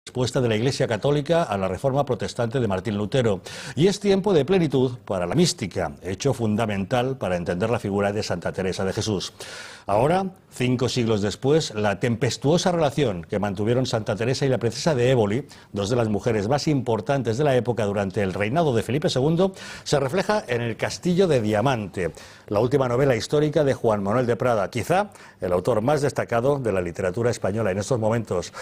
Respuesta de la Iglesia Católica a la reforma protestante de Martín Lutero. Y es tiempo de plenitud para la mística, hecho fundamental para entender la figura de Santa Teresa de Jesús. Ahora, 5 siglos después, la tempestuosa relación que mantuvieron Santa Teresa y la princesa de Éboli, dos de las mujeres más importantes de la época durante el reinado de Felipe II, se refleja en El Castillo de Diamante, la última novela histórica de Juan Manuel de Prada, quizá el autor más destacado de la literatura española en estos momentos.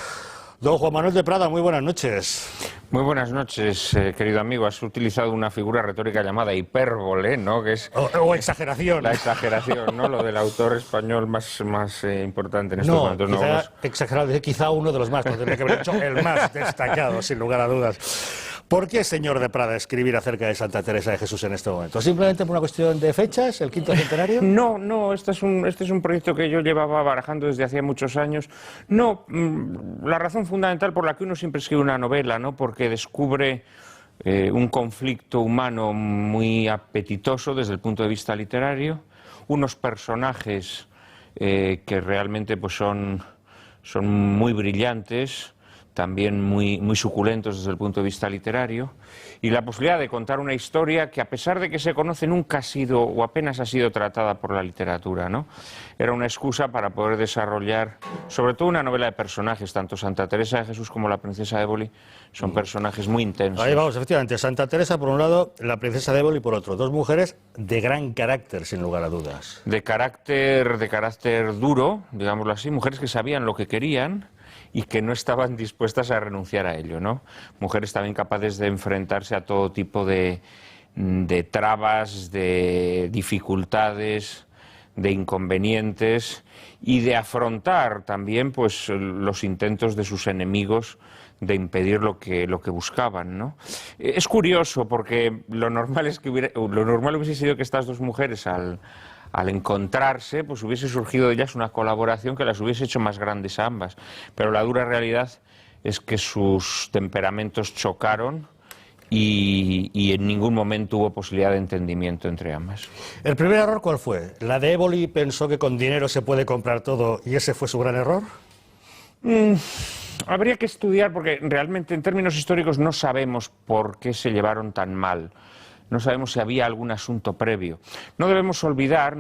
Don Juan Manuel de Prada, muy buenas noches. Muy buenas noches, querido amigo. Has utilizado una figura retórica llamada hipérbole, ¿no? Que es o exageración. La exageración, ¿no? Lo del autor español más importante en estos momentos. No, exagerado, quizá uno de los más, tendría que haber dicho el más destacado, sin lugar a dudas. ¿Por qué, señor de Prada, escribir acerca de Santa Teresa de Jesús en este momento? ¿Simplemente por una cuestión de fechas, el quinto centenario? No, este es un proyecto que yo llevaba barajando desde hacía muchos años. No, la razón fundamental por la que uno siempre escribe una novela, ¿no? Porque descubre un conflicto humano muy apetitoso desde el punto de vista literario, unos personajes que realmente pues son muy brillantes, también muy suculentos desde el punto de vista literario, y la posibilidad de contar una historia que, a pesar de que se conoce, nunca ha sido o apenas ha sido tratada por la literatura, ¿no? Era una excusa para poder desarrollar, sobre todo, una novela de personajes. Tanto Santa Teresa de Jesús como la princesa de Éboli son personajes muy intensos. Ahí vamos, efectivamente, Santa Teresa por un lado, la princesa de Éboli por otro. Dos mujeres de gran carácter, sin lugar a dudas. De carácter duro, digámoslo así, mujeres que sabían lo que querían y que no estaban dispuestas a renunciar a ello, ¿no? Mujeres también capaces de enfrentarse a todo tipo de trabas, de dificultades, de inconvenientes, y de afrontar también pues los intentos de sus enemigos de impedir lo que buscaban, ¿no? Es curioso porque lo normal hubiese sido que estas dos mujeres al encontrarse, pues hubiese surgido de ellas una colaboración que las hubiese hecho más grandes a ambas. Pero la dura realidad es que sus temperamentos chocaron y en ningún momento hubo posibilidad de entendimiento entre ambas. ¿El primer error cuál fue? ¿La de Éboli pensó que con dinero se puede comprar todo y ese fue su gran error? Habría que estudiar, porque realmente en términos históricos no sabemos por qué se llevaron tan mal. No sabemos si había algún asunto previo. No debemos olvidar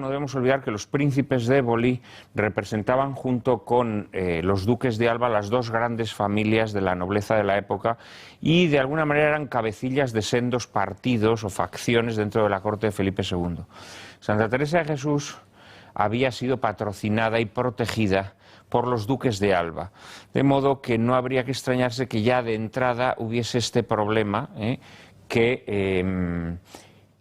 que los príncipes de Éboli representaban, junto con los duques de Alba, las dos grandes familias de la nobleza de la época, y de alguna manera eran cabecillas de sendos partidos o facciones dentro de la corte de Felipe II. Santa Teresa de Jesús había sido patrocinada y protegida por los duques de Alba, de modo que no habría que extrañarse que ya de entrada hubiese este problema, que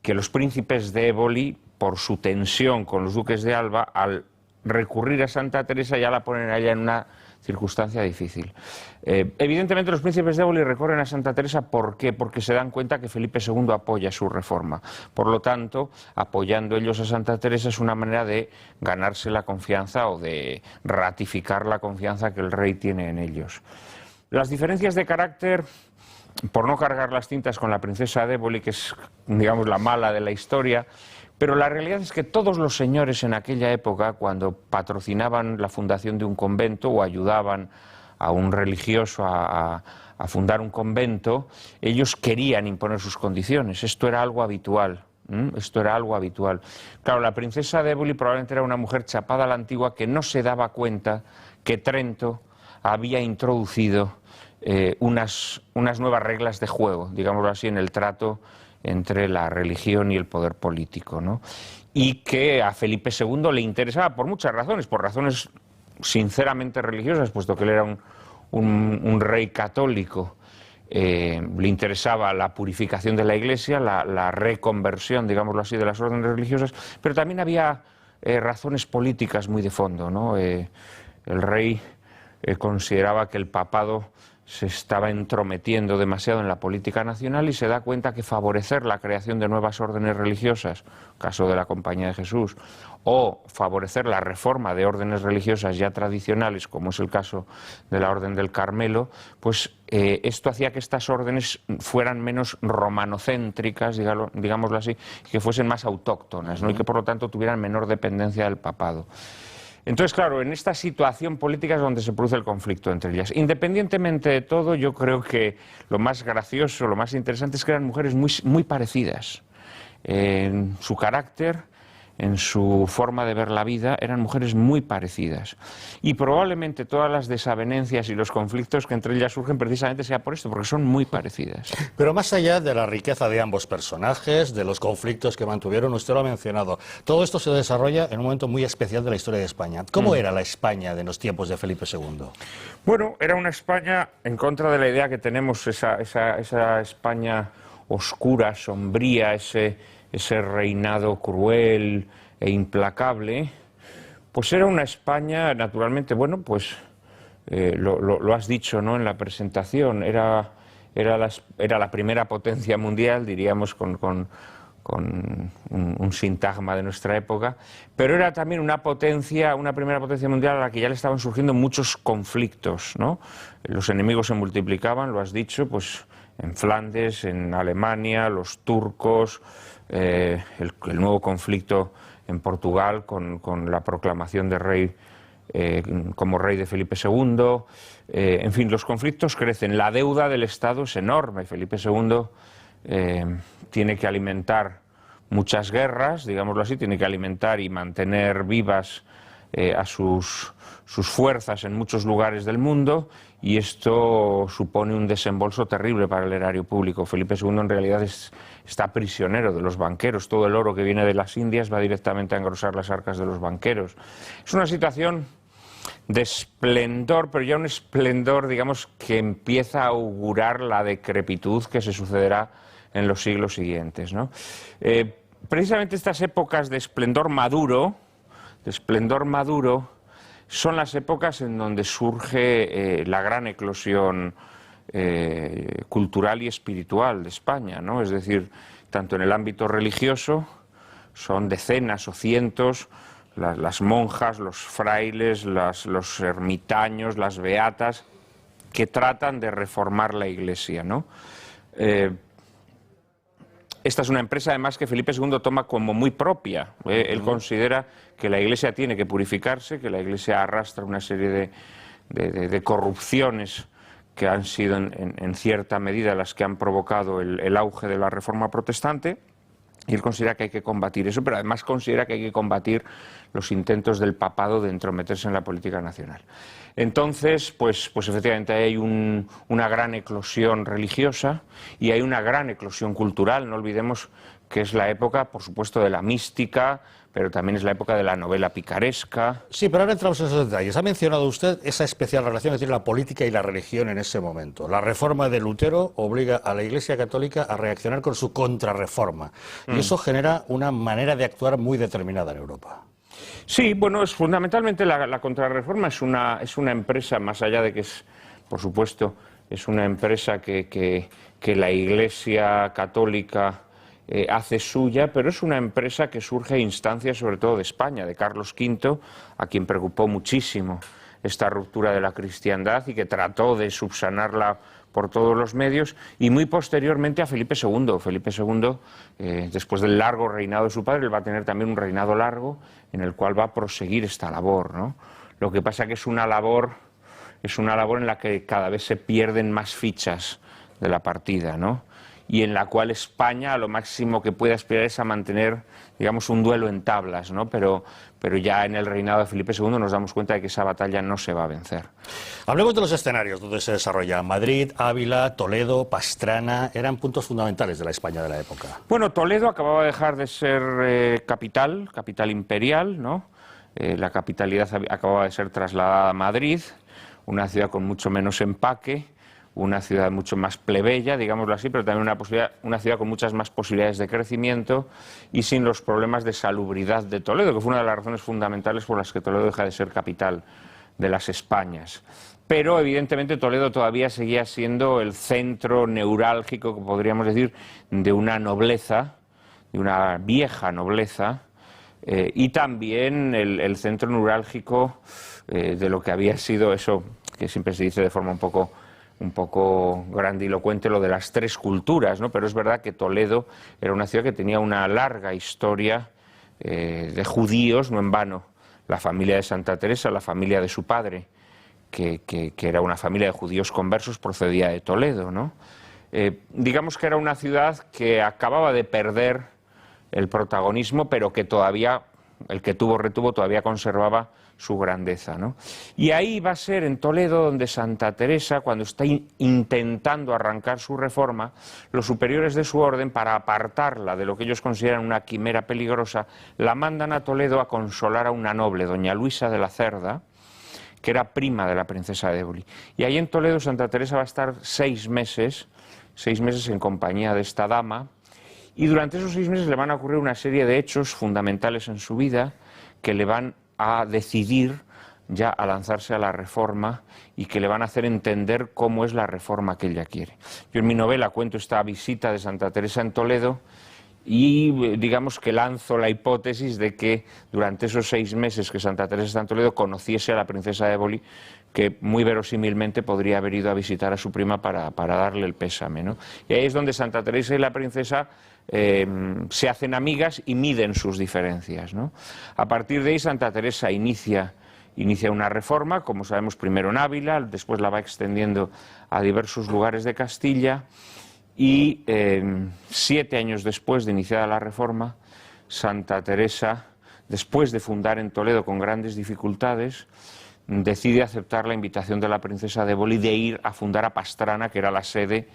los príncipes de Éboli, por su tensión con los duques de Alba, al recurrir a Santa Teresa ya la ponen a ella en una circunstancia difícil. Evidentemente los príncipes de Éboli recurren a Santa Teresa, ¿por qué? Porque se dan cuenta que Felipe II apoya su reforma. Por lo tanto, apoyando ellos a Santa Teresa es una manera de ganarse la confianza o de ratificar la confianza que el rey tiene en ellos. Las diferencias de carácter, por no cargar las tintas con la princesa de Éboli, que es, digamos, la mala de la historia, pero la realidad es que todos los señores en aquella época, cuando patrocinaban la fundación de un convento o ayudaban a un religioso a fundar un convento, ellos querían imponer sus condiciones. Esto era algo habitual. Claro, la princesa de Éboli probablemente era una mujer chapada a la antigua que no se daba cuenta que Trento había introducido unas nuevas reglas de juego, digámoslo así, en el trato entre la religión y el poder político, ¿no? Y que a Felipe II le interesaba por muchas razones, por razones sinceramente religiosas, puesto que él era un rey católico. Le interesaba la purificación de la Iglesia, la reconversión, digámoslo así, de las órdenes religiosas, pero también había razones políticas muy de fondo, ¿no? El rey consideraba que el papado se estaba entrometiendo demasiado en la política nacional y se da cuenta que favorecer la creación de nuevas órdenes religiosas, caso de la Compañía de Jesús, o favorecer la reforma de órdenes religiosas ya tradicionales, como es el caso de la Orden del Carmelo, pues esto hacía que estas órdenes fueran menos romanocéntricas, digámoslo así, que fuesen más autóctonas, ¿no? Y que por lo tanto tuvieran menor dependencia del papado. Entonces, claro, en esta situación política es donde se produce el conflicto entre ellas. Independientemente de todo, yo creo que lo más gracioso, lo más interesante es que eran mujeres muy parecidas en su carácter, en su forma de ver la vida, eran mujeres muy parecidas. Y probablemente todas las desavenencias y los conflictos que entre ellas surgen precisamente sea por esto, porque son muy parecidas. Pero más allá de la riqueza de ambos personajes, de los conflictos que mantuvieron, usted lo ha mencionado, todo esto se desarrolla en un momento muy especial de la historia de España. ¿Cómo era la España de los tiempos de Felipe II? Bueno, era una España en contra de la idea que tenemos, esa España oscura, sombría, ese reinado cruel e implacable, pues era una España, naturalmente, bueno, pues lo has dicho, ¿no?, en la presentación, era la primera potencia mundial, diríamos, con un sintagma de nuestra época, pero era también una primera potencia mundial a la que ya le estaban surgiendo muchos conflictos, ¿no? Los enemigos se multiplicaban, lo has dicho, pues en Flandes, en Alemania, los turcos, el nuevo conflicto en Portugal con la proclamación de rey como rey de Felipe II. En fin, los conflictos crecen, la deuda del Estado es enorme. Felipe II tiene que alimentar muchas guerras, digámoslo así, tiene que alimentar y mantener vivas a sus fuerzas en muchos lugares del mundo, y esto supone un desembolso terrible para el erario público. Felipe II en realidad está prisionero de los banqueros, todo el oro que viene de las Indias va directamente a engrosar las arcas de los banqueros. Es una situación de esplendor, pero ya un esplendor, digamos, que empieza a augurar la decrepitud que se sucederá en los siglos siguientes, ¿no? Precisamente estas épocas de esplendor maduro, son las épocas en donde surge la gran eclosión cultural y espiritual de España, ¿no? Es decir, tanto en el ámbito religioso, son decenas o cientos las monjas, los frailes, los ermitaños, las beatas, que tratan de reformar la Iglesia, ¿no? Esta es una empresa, además, que Felipe II toma como muy propia. Él considera que la Iglesia tiene que purificarse, que la Iglesia arrastra una serie de corrupciones que han sido, en cierta medida, las que han provocado el auge de la Reforma protestante. Y él considera que hay que combatir eso, pero además considera que hay que combatir los intentos del papado de entrometerse en la política nacional. Entonces, pues efectivamente hay una gran eclosión religiosa y hay una gran eclosión cultural. No olvidemos que es la época, por supuesto, de la mística, pero también es la época de la novela picaresca. Sí, pero ahora entramos en esos detalles. Ha mencionado usted esa especial relación que tiene la política y la religión en ese momento. La reforma de Lutero obliga a la Iglesia Católica a reaccionar con su contrarreforma. Y eso genera una manera de actuar muy determinada en Europa. Sí, bueno, fundamentalmente la contrarreforma es una empresa, más allá de que es, por supuesto, es una empresa que la Iglesia Católica hace suya, pero es una empresa que surge a instancias sobre todo de España, de Carlos V, a quien preocupó muchísimo esta ruptura de la cristiandad y que trató de subsanarla por todos los medios, y muy posteriormente a Felipe II. Felipe II, después del largo reinado de su padre, él va a tener también un reinado largo en el cual va a proseguir esta labor, ¿no? Lo que pasa que es una labor en la que cada vez se pierden más fichas de la partida, ¿no? Y en la cual España a lo máximo que puede aspirar es a mantener, digamos, un duelo en tablas, ¿no? Pero ya en el reinado de Felipe II nos damos cuenta de que esa batalla no se va a vencer. Hablemos de los escenarios donde se desarrolla. Madrid, Ávila, Toledo, Pastrana, eran puntos fundamentales de la España de la época. Bueno, Toledo acababa de dejar de ser capital imperial, ¿no? La capitalidad acababa de ser trasladada a Madrid, una ciudad con mucho menos empaque, una ciudad mucho más plebeya, digámoslo así, pero también una ciudad con muchas más posibilidades de crecimiento y sin los problemas de salubridad de Toledo, que fue una de las razones fundamentales por las que Toledo deja de ser capital de las Españas. Pero evidentemente Toledo todavía seguía siendo el centro neurálgico, que podríamos decir, de una nobleza, de una vieja nobleza, y también el centro neurálgico de lo que había sido eso que siempre se dice de forma un poco grandilocuente, lo de las tres culturas, ¿no? Pero es verdad que Toledo era una ciudad que tenía una larga historia de judíos, no en vano. La familia de Santa Teresa, la familia de su padre, que era una familia de judíos conversos, procedía de Toledo, ¿no? Digamos que era una ciudad que acababa de perder el protagonismo, pero que todavía, el que tuvo retuvo, todavía conservaba su grandeza, ¿no? Y ahí va a ser en Toledo donde Santa Teresa, cuando está intentando arrancar su reforma, los superiores de su orden, para apartarla de lo que ellos consideran una quimera peligrosa, la mandan a Toledo a consolar a una noble, doña Luisa de la Cerda, que era prima de la princesa de Éboli. Y ahí en Toledo Santa Teresa va a estar 6 meses en compañía de esta dama, y durante esos 6 meses le van a ocurrir una serie de hechos fundamentales en su vida que le van a decidir ya a lanzarse a la reforma y que le van a hacer entender cómo es la reforma que ella quiere. Yo en mi novela cuento esta visita de Santa Teresa en Toledo y digamos que lanzo la hipótesis de que durante esos 6 meses que Santa Teresa está en Toledo conociese a la princesa de Éboli, que muy verosímilmente podría haber ido a visitar a su prima para darle el pésame, ¿no? Y ahí es donde Santa Teresa y la princesa se hacen amigas y miden sus diferencias, ¿no? A partir de ahí Santa Teresa inicia una reforma, como sabemos, primero en Ávila, después la va extendiendo a diversos lugares de Castilla, y 7 años después de iniciada la reforma, Santa Teresa, después de fundar en Toledo con grandes dificultades, decide aceptar la invitación de la princesa de Éboli de ir a fundar a Pastrana, que era la sede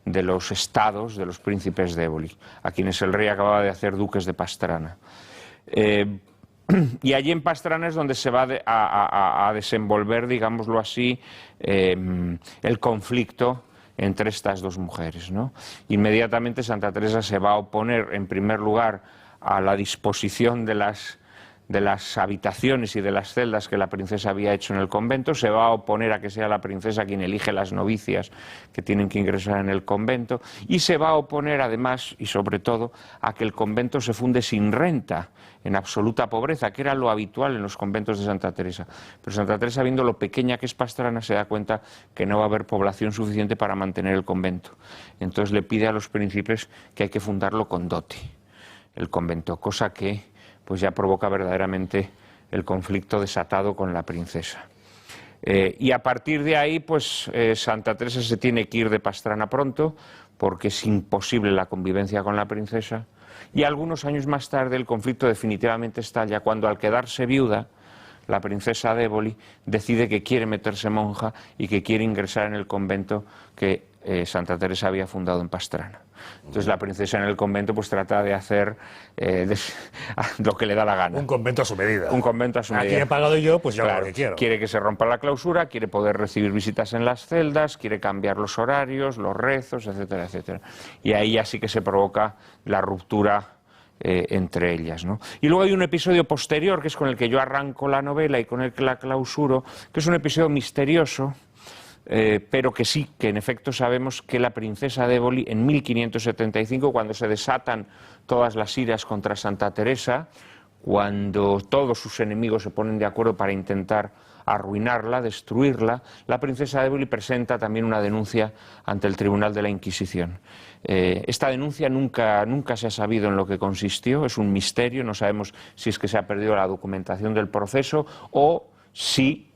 de los estados de los príncipes de Éboli, a quienes el rey acababa de hacer duques de Pastrana. Y allí en Pastrana es donde se va a desenvolver, digámoslo así, el conflicto entre estas dos mujeres, ¿no? Inmediatamente Santa Teresa se va a oponer, en primer lugar, a la disposición de las habitaciones y de las celdas que la princesa había hecho en el convento, se va a oponer a que sea la princesa quien elige las novicias que tienen que ingresar en el convento, y se va a oponer además y sobre todo a que el convento se funde sin renta, en absoluta pobreza, que era lo habitual en los conventos de Santa Teresa. Pero Santa Teresa, viendo lo pequeña que es Pastrana, se da cuenta que no va a haber población suficiente para mantener el convento. Entonces le pide a los príncipes que hay que fundarlo con dote, el convento, cosa que pues ya provoca verdaderamente el conflicto desatado con la princesa. Y a partir de ahí, pues Santa Teresa se tiene que ir de Pastrana pronto, porque es imposible la convivencia con la princesa, y algunos años más tarde el conflicto definitivamente estalla cuando, al quedarse viuda, la princesa de Éboli decide que quiere meterse monja y que quiere ingresar en el convento que Santa Teresa había fundado en Pastrana. Entonces la princesa en el convento pues trata de hacer lo que le da la gana. Un convento a su medida. Un convento a su medida. Aquí he pagado yo, pues yo hago Claro, lo que quiero. quiere que se rompa la clausura, quiere poder recibir visitas en las celdas, quiere cambiar los horarios, los rezos, etcétera, etcétera. Y ahí ya sí que se provoca la ruptura entre ellas, ¿no? Y luego hay un episodio posterior, que es con el que yo arranco la novela y con el que la clausuro, que es un episodio misterioso, pero que sí, que en efecto sabemos que la princesa de Éboli, en 1575, cuando se desatan todas las iras contra Santa Teresa, cuando todos sus enemigos se ponen de acuerdo para intentar arruinarla, destruirla, la princesa de Éboli presenta también una denuncia ante el Tribunal de la Inquisición. Esta denuncia nunca se ha sabido en lo que consistió, es un misterio, no sabemos si es que se ha perdido la documentación del proceso o si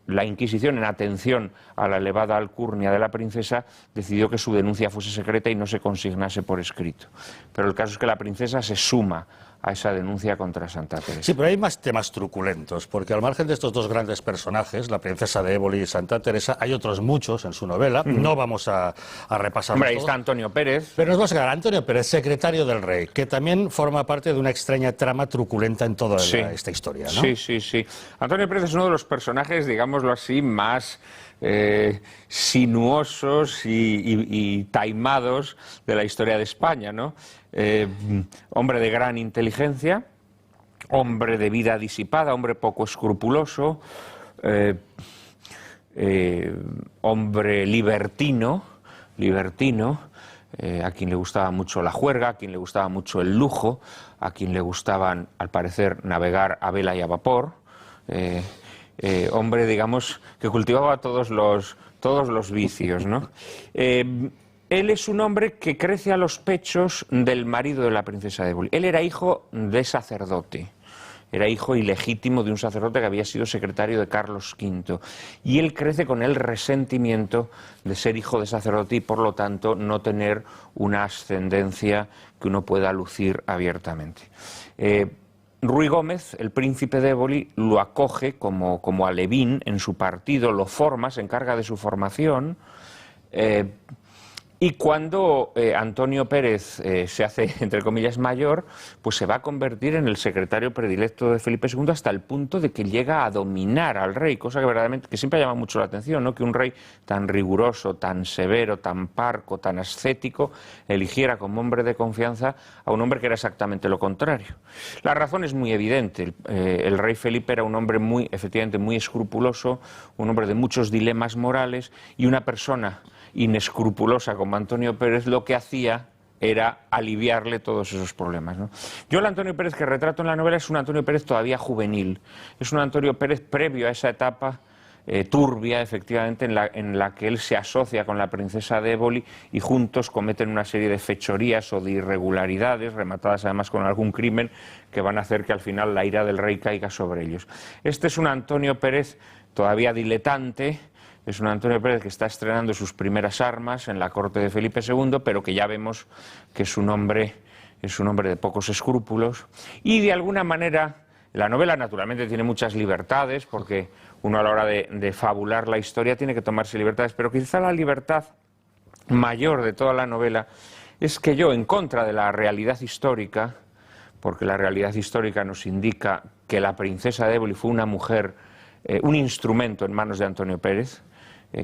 la Inquisición, en atención a la elevada alcurnia de la princesa, decidió que su denuncia fuese secreta y no se consignase por escrito. Pero el caso es que la princesa se suma a esa denuncia contra Santa Teresa. Sí, pero hay más temas truculentos, porque al margen de estos dos grandes personajes, la princesa de Éboli y Santa Teresa, hay otros muchos en su novela, no vamos a repasarlos. Hombre, ahí está Antonio Pérez. Pero nos vamos a quedar Antonio Pérez, secretario del rey, que también forma parte de una extraña trama truculenta en toda esta historia, ¿no? Sí, sí, sí. Antonio Pérez es uno de los personajes, digámoslo así, más sinuosos y taimados de la historia de España, ¿no? Hombre de gran inteligencia, hombre de vida disipada, hombre poco escrupuloso, hombre libertino, a quien le gustaba mucho la juerga, a quien le gustaba mucho el lujo, a quien le gustaban, al parecer, navegar a vela y a vapor, hombre, digamos, que cultivaba todos los vicios, ¿no? Él es un hombre que crece a los pechos del marido de la princesa de Éboli. Él era hijo de sacerdote. era hijo ilegítimo de un sacerdote que había sido secretario de Carlos V. Y él crece con el resentimiento de ser hijo de sacerdote y, por lo tanto, no tener una ascendencia que uno pueda lucir abiertamente. Ruy Gómez, el príncipe de Éboli, lo acoge como alevín en su partido, lo forma, se encarga de su formación. Y cuando Antonio Pérez se hace, entre comillas, mayor, pues se va a convertir en el secretario predilecto de Felipe II hasta el punto de que llega a dominar al rey, cosa que verdaderamente que siempre llama mucho la atención, ¿no? Que un rey tan riguroso, tan severo, tan parco, tan ascético, eligiera como hombre de confianza a un hombre que era exactamente lo contrario. La razón es muy evidente. El rey Felipe era un hombre efectivamente muy escrupuloso, un hombre de muchos dilemas morales y una persona inescrupulosa como Antonio Pérez lo que hacía era aliviarle todos esos problemas, ¿no? Yo el Antonio Pérez que retrato en la novela es un Antonio Pérez todavía juvenil, es un Antonio Pérez previo a esa etapa turbia, efectivamente, en la que él se asocia con la princesa de Éboli y juntos cometen una serie de fechorías o de irregularidades, rematadas además con algún crimen, que van a hacer que al final la ira del rey caiga sobre ellos. Este es un Antonio Pérez todavía diletante. Es un Antonio Pérez que está estrenando sus primeras armas en la corte de Felipe II, pero que ya vemos que es un hombre de pocos escrúpulos. Y de alguna manera, la novela naturalmente tiene muchas libertades, porque uno a la hora de fabular la historia tiene que tomarse libertades, pero quizá la libertad mayor de toda la novela es que yo, en contra de la realidad histórica, porque la realidad histórica nos indica que la princesa de Éboli fue una mujer, un instrumento en manos de Antonio Pérez,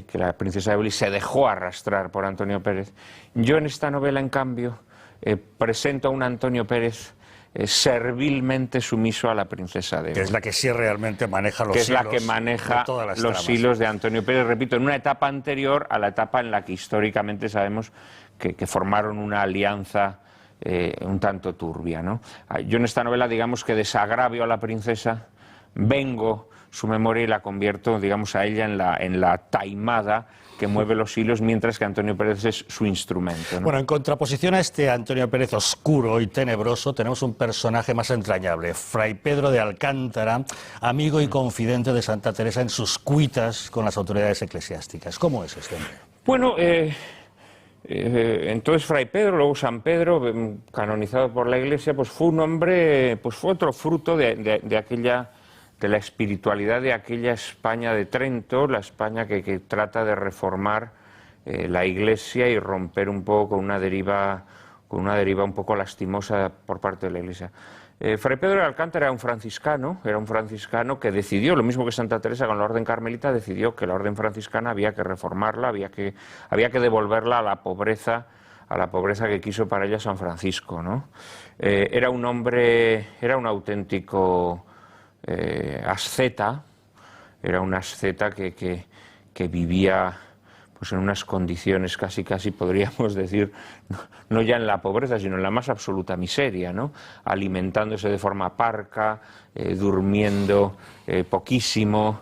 que la princesa de Éboli se dejó arrastrar por Antonio Pérez. Yo en esta novela, en cambio, presento a un Antonio Pérez servilmente sumiso a la princesa de Éboli. Que es la que sí realmente maneja los hilos. Que es la que maneja los hilos de Antonio Pérez, repito, en una etapa anterior a la etapa en la que históricamente sabemos que formaron una alianza un tanto turbia, ¿no? Yo en esta novela, digamos que desagravio a la princesa, vengo su memoria y la convierto, digamos, a ella en la taimada que mueve los hilos, mientras que Antonio Pérez es su instrumento, ¿no? Bueno, en contraposición a este Antonio Pérez oscuro y tenebroso, tenemos un personaje más entrañable, Fray Pedro de Alcántara, amigo y confidente de Santa Teresa en sus cuitas con las autoridades eclesiásticas. ¿Cómo es este hombre? Bueno, entonces Fray Pedro, luego San Pedro, canonizado por la Iglesia, pues fue un hombre, pues fue otro fruto de la espiritualidad de aquella España de Trento, la España que trata de reformar la Iglesia y romper un poco con una deriva un poco lastimosa por parte de la Iglesia. Fray Pedro de Alcántara era un franciscano que decidió, lo mismo que Santa Teresa con la orden carmelita, decidió que la orden franciscana había que reformarla, había que devolverla a la pobreza que quiso para ella San Francisco, ¿no? Era un hombre, era un auténtico asceta, era un asceta que vivía pues en unas condiciones casi podríamos decir, no ya en la pobreza, sino en la más absoluta miseria, ¿no? Alimentándose de forma parca, durmiendo poquísimo,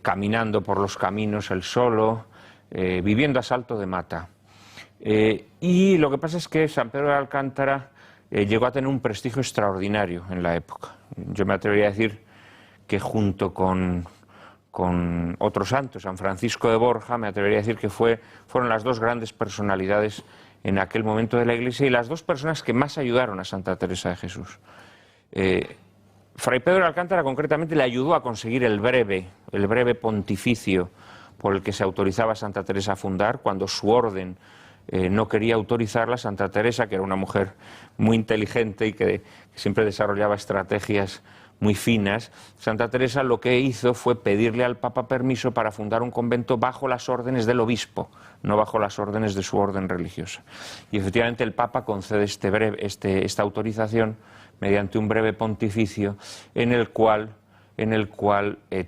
caminando por los caminos él solo, viviendo a salto de mata. Y lo que pasa es que San Pedro de Alcántara llegó a tener un prestigio extraordinario en la época. Yo me atrevería a decir que junto con otros santos, San Francisco de Borja, me atrevería a decir que fueron las dos grandes personalidades en aquel momento de la Iglesia y las dos personas que más ayudaron a Santa Teresa de Jesús. Fray Pedro de Alcántara concretamente le ayudó a conseguir el breve pontificio por el que se autorizaba a Santa Teresa a fundar, cuando su orden no quería autorizarla. Santa Teresa, que era una mujer muy inteligente y que siempre desarrollaba estrategias muy finas, Santa Teresa lo que hizo fue pedirle al Papa permiso para fundar un convento bajo las órdenes del obispo, no bajo las órdenes de su orden religiosa. Y efectivamente el Papa concede esta autorización mediante un breve pontificio en el cual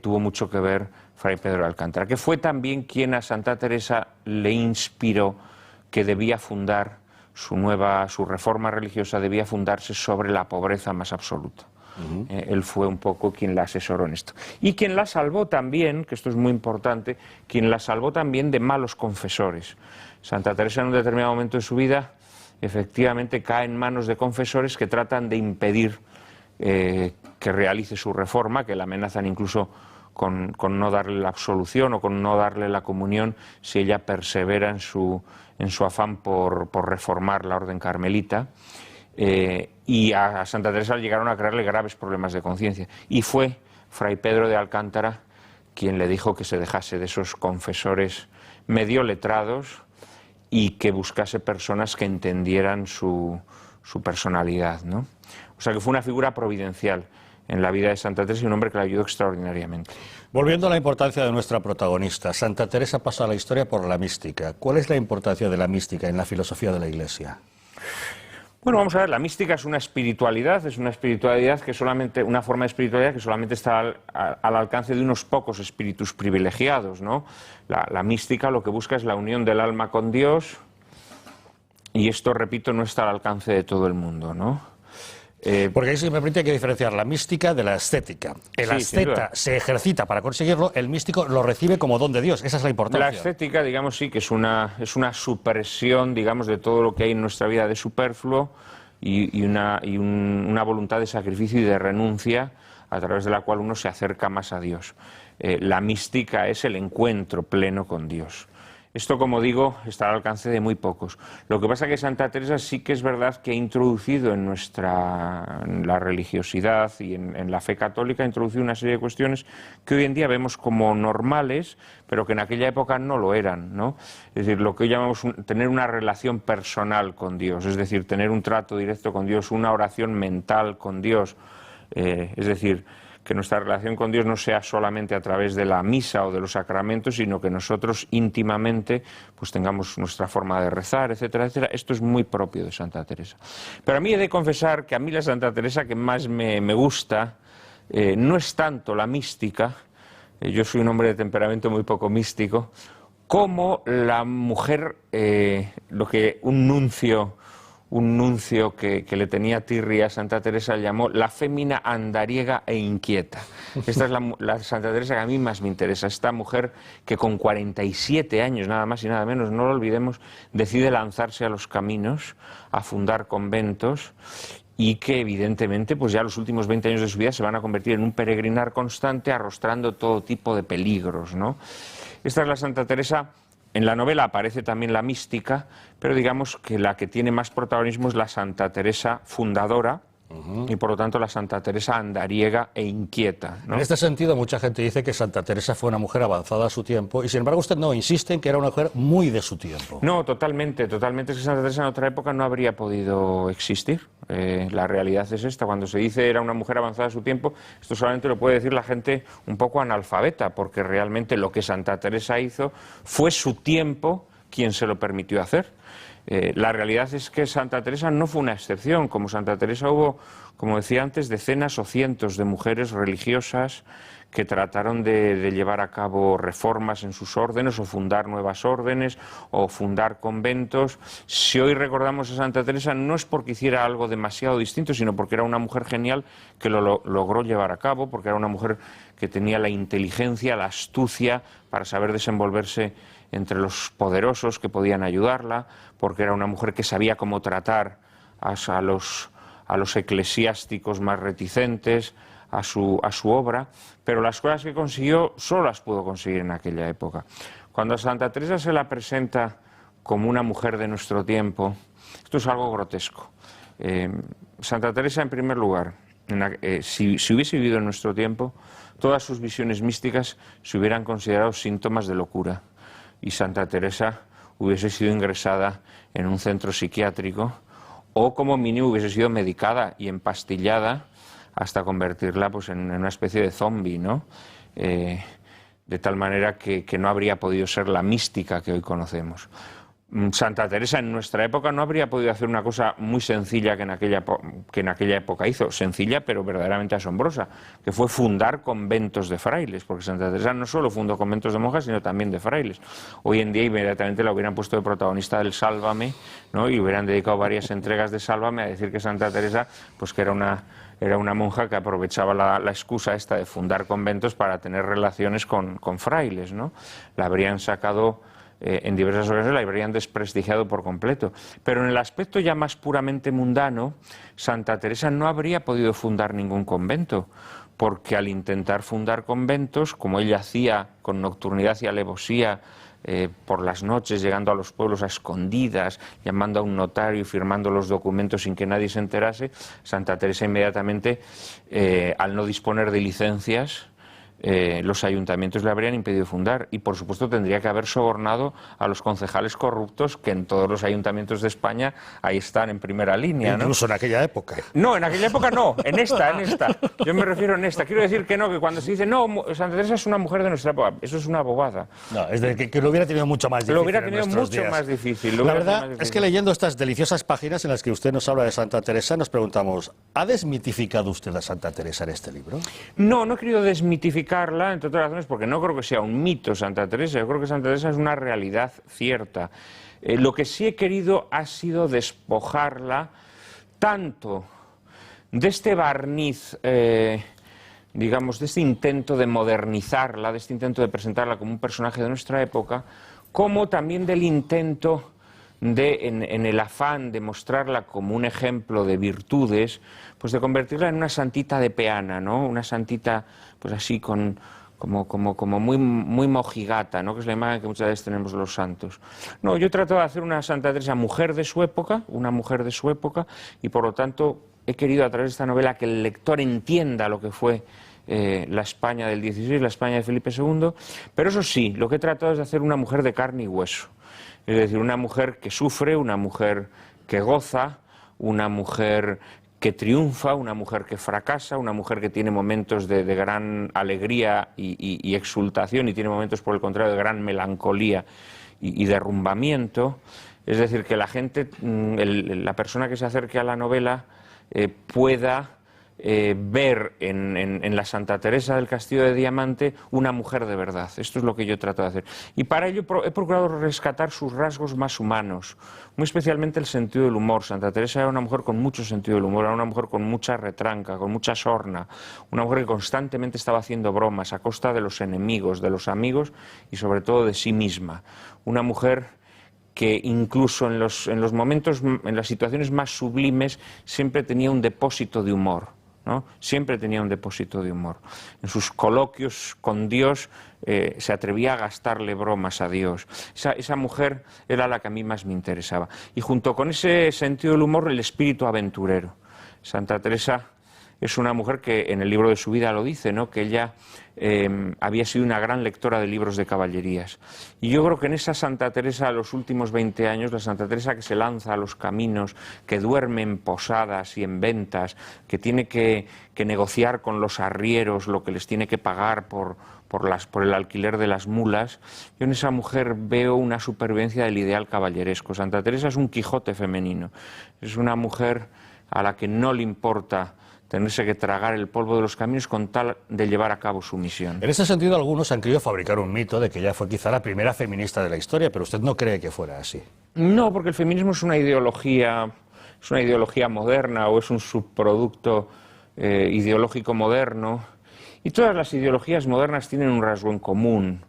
tuvo mucho que ver Fray Pedro de Alcántara, que fue también quien a Santa Teresa le inspiró que debía fundar su reforma religiosa, debía fundarse sobre la pobreza más absoluta. Él fue un poco quien la asesoró en esto. Y quien la salvó también, que esto es muy importante, quien la salvó también de malos confesores. Santa Teresa en un determinado momento de su vida efectivamente cae en manos de confesores que tratan de impedir que que realice su reforma, que la amenazan incluso con no darle la absolución o con no darle la comunión si ella persevera en su afán por reformar la orden carmelita. Y a Santa Teresa llegaron a crearle graves problemas de conciencia. Y fue Fray Pedro de Alcántara quien le dijo que se dejase de esos confesores medio letrados y que buscase personas que entendieran su personalidad, ¿no? O sea que fue una figura providencial en la vida de Santa Teresa y un hombre que la ayudó extraordinariamente. Volviendo a la importancia de nuestra protagonista, Santa Teresa pasa a la historia por la mística. ¿Cuál es la importancia de la mística en la filosofía de la Iglesia? Bueno, vamos a ver, la mística es una espiritualidad que solamente, una forma de espiritualidad que solamente está al alcance de unos pocos espíritus privilegiados, ¿no? La mística lo que busca es la unión del alma con Dios, y esto, repito, no está al alcance de todo el mundo, ¿no? Porque ahí, si me permite, hay que diferenciar la mística de la estética. El asceta se ejercita para conseguirlo, el místico lo recibe como don de Dios. Esa es la importancia. La estética, digamos, sí que es una supresión, digamos, de todo lo que hay en nuestra vida de superfluo y una voluntad de sacrificio y de renuncia a través de la cual uno se acerca más a Dios. La mística es el encuentro pleno con Dios. Esto, como digo, está al alcance de muy pocos. Lo que pasa es que Santa Teresa sí que es verdad que ha introducido en la religiosidad y en la fe católica, ha introducido una serie de cuestiones que hoy en día vemos como normales, pero que en aquella época no lo eran, ¿no? Es decir, lo que hoy llamamos tener una relación personal con Dios, es decir, tener un trato directo con Dios, una oración mental con Dios, es decir, que nuestra relación con Dios no sea solamente a través de la misa o de los sacramentos, sino que nosotros íntimamente pues tengamos nuestra forma de rezar, etcétera, etcétera. Esto es muy propio de Santa Teresa. Pero a mí he de confesar que a mí la Santa Teresa que más me gusta no es tanto la mística, yo soy un hombre de temperamento muy poco místico, como la mujer, lo que un nuncio que le tenía tirria a Santa Teresa llamó la fémina andariega e inquieta. Esta es la Santa Teresa que a mí más me interesa, esta mujer que con 47 años, nada más y nada menos, no lo olvidemos, decide lanzarse a los caminos, a fundar conventos, y que evidentemente pues ya los últimos 20 años de su vida se van a convertir en un peregrinar constante, arrostrando todo tipo de peligros, ¿no? Esta es la Santa Teresa. En la novela aparece también la mística, pero digamos que la que tiene más protagonismo es la Santa Teresa fundadora, y por lo tanto la Santa Teresa andariega e inquieta, ¿no? En este sentido, mucha gente dice que Santa Teresa fue una mujer avanzada a su tiempo, y sin embargo usted no insiste en que era una mujer muy de su tiempo. No, totalmente, totalmente. Es que Santa Teresa en otra época no habría podido existir. La realidad es esta. Cuando se dice era una mujer avanzada a su tiempo, esto solamente lo puede decir la gente un poco analfabeta, porque realmente lo que Santa Teresa hizo fue su tiempo quien se lo permitió hacer. La realidad es que Santa Teresa no fue una excepción. Como Santa Teresa hubo, como decía antes, decenas o cientos de mujeres religiosas que trataron de llevar a cabo reformas en sus órdenes, o fundar nuevas órdenes, o fundar conventos. Si hoy recordamos a Santa Teresa, no es porque hiciera algo demasiado distinto, sino porque era una mujer genial que lo logró llevar a cabo, porque era una mujer que tenía la inteligencia, la astucia para saber desenvolverse entre los poderosos que podían ayudarla, porque era una mujer que sabía cómo tratar a los eclesiásticos más reticentes a su obra, pero las cosas que consiguió solo las pudo conseguir en aquella época. Cuando a Santa Teresa se la presenta como una mujer de nuestro tiempo, esto es algo grotesco. Santa Teresa, en primer lugar, si hubiese vivido en nuestro tiempo, todas sus visiones místicas se hubieran considerado síntomas de locura, y Santa Teresa hubiese sido ingresada en un centro psiquiátrico, o como mínimo hubiese sido medicada y empastillada hasta convertirla pues en una especie de zombi, ¿no? De tal manera que no habría podido ser la mística que hoy conocemos. Santa Teresa en nuestra época no habría podido hacer una cosa muy sencilla que en aquella época hizo, sencilla pero verdaderamente asombrosa, que fue fundar conventos de frailes, porque Santa Teresa no solo fundó conventos de monjas, sino también de frailes. Hoy en día inmediatamente la hubieran puesto de protagonista del Sálvame, ¿no? Y hubieran dedicado varias entregas de Sálvame a decir que Santa Teresa pues que era una monja que aprovechaba la excusa esta de fundar conventos para tener relaciones con frailes, ¿no? La habrían sacado en diversas ocasiones la habrían desprestigiado por completo. Pero en el aspecto ya más puramente mundano, Santa Teresa no habría podido fundar ningún convento, porque al intentar fundar conventos, como ella hacía con nocturnidad y alevosía, por las noches, llegando a los pueblos a escondidas, llamando a un notario y firmando los documentos sin que nadie se enterase, Santa Teresa inmediatamente, al no disponer de licencias, los ayuntamientos le habrían impedido fundar y, por supuesto, tendría que haber sobornado a los concejales corruptos que en todos los ayuntamientos de España ahí están en primera línea, ¿no? Incluso en aquella época. No, en aquella época no, en esta. Yo me refiero en esta. Quiero decir que no, que cuando se dice, no, Santa Teresa es una mujer de nuestra época, eso es una bobada. No, es de que lo hubiera tenido mucho más difícil. Lo hubiera tenido mucho más difícil. La verdad es que leyendo estas deliciosas páginas en las que usted nos habla de Santa Teresa, nos preguntamos, ¿ha desmitificado usted a Santa Teresa en este libro? No, no he querido desmitificarla, entre otras razones, porque no creo que sea un mito Santa Teresa. Yo creo que Santa Teresa es una realidad cierta. Lo que sí he querido ha sido despojarla tanto de este barniz, digamos, de este intento de modernizarla, de este intento de presentarla como un personaje de nuestra época, como también del intento de, en el afán de mostrarla como un ejemplo de virtudes, pues de convertirla en una santita de peana, ¿no? Una santita, pues así, como muy mojigata, ¿no? Que es la imagen que muchas veces tenemos los santos. No, yo trato de hacer una Santa Teresa mujer de su época, una mujer de su época, y por lo tanto he querido a través de esta novela que el lector entienda lo que fue la España del XVI, la España de Felipe II, pero eso sí, lo que he tratado es de hacer una mujer de carne y hueso, es decir, una mujer que sufre, una mujer que goza, una mujer que triunfa, una mujer que fracasa, una mujer que tiene momentos de gran alegría y exultación y tiene momentos, por el contrario, de gran melancolía y derrumbamiento. Es decir, que la gente, la persona que se acerque a la novela pueda ver en la Santa Teresa del Castillo de Diamante una mujer de verdad. Esto es lo que yo trato de hacer. Y para ello he procurado rescatar sus rasgos más humanos, muy especialmente el sentido del humor. Santa Teresa era una mujer con mucho sentido del humor, era una mujer con mucha retranca, con mucha sorna, una mujer que constantemente estaba haciendo bromas a costa de los enemigos, de los amigos y sobre todo de sí misma. Una mujer que incluso en los momentos, en las situaciones más sublimes, siempre tenía un depósito de humor, ¿no? Siempre tenía un depósito de humor. En sus coloquios con Dios se atrevía a gastarle bromas a Dios. Esa mujer era la que a mí más me interesaba. Y junto con ese sentido del humor, el espíritu aventurero. Santa Teresa es una mujer que en el libro de su vida lo dice, ¿no? Que ella había sido una gran lectora de libros de caballerías. Y yo creo que en esa Santa Teresa de los últimos 20 años, la Santa Teresa que se lanza a los caminos, que duerme en posadas y en ventas, que tiene que negociar con los arrieros lo que les tiene que pagar por el alquiler de las mulas, yo en esa mujer veo una supervivencia del ideal caballeresco. Santa Teresa es un Quijote femenino, es una mujer a la que no le importa tenerse que tragar el polvo de los caminos con tal de llevar a cabo su misión. En ese sentido, algunos han querido fabricar un mito de que ella fue quizá la primera feminista de la historia, pero usted no cree que fuera así. No, porque el feminismo es una ideología moderna o es un subproducto ideológico moderno, y todas las ideologías modernas tienen un rasgo en común.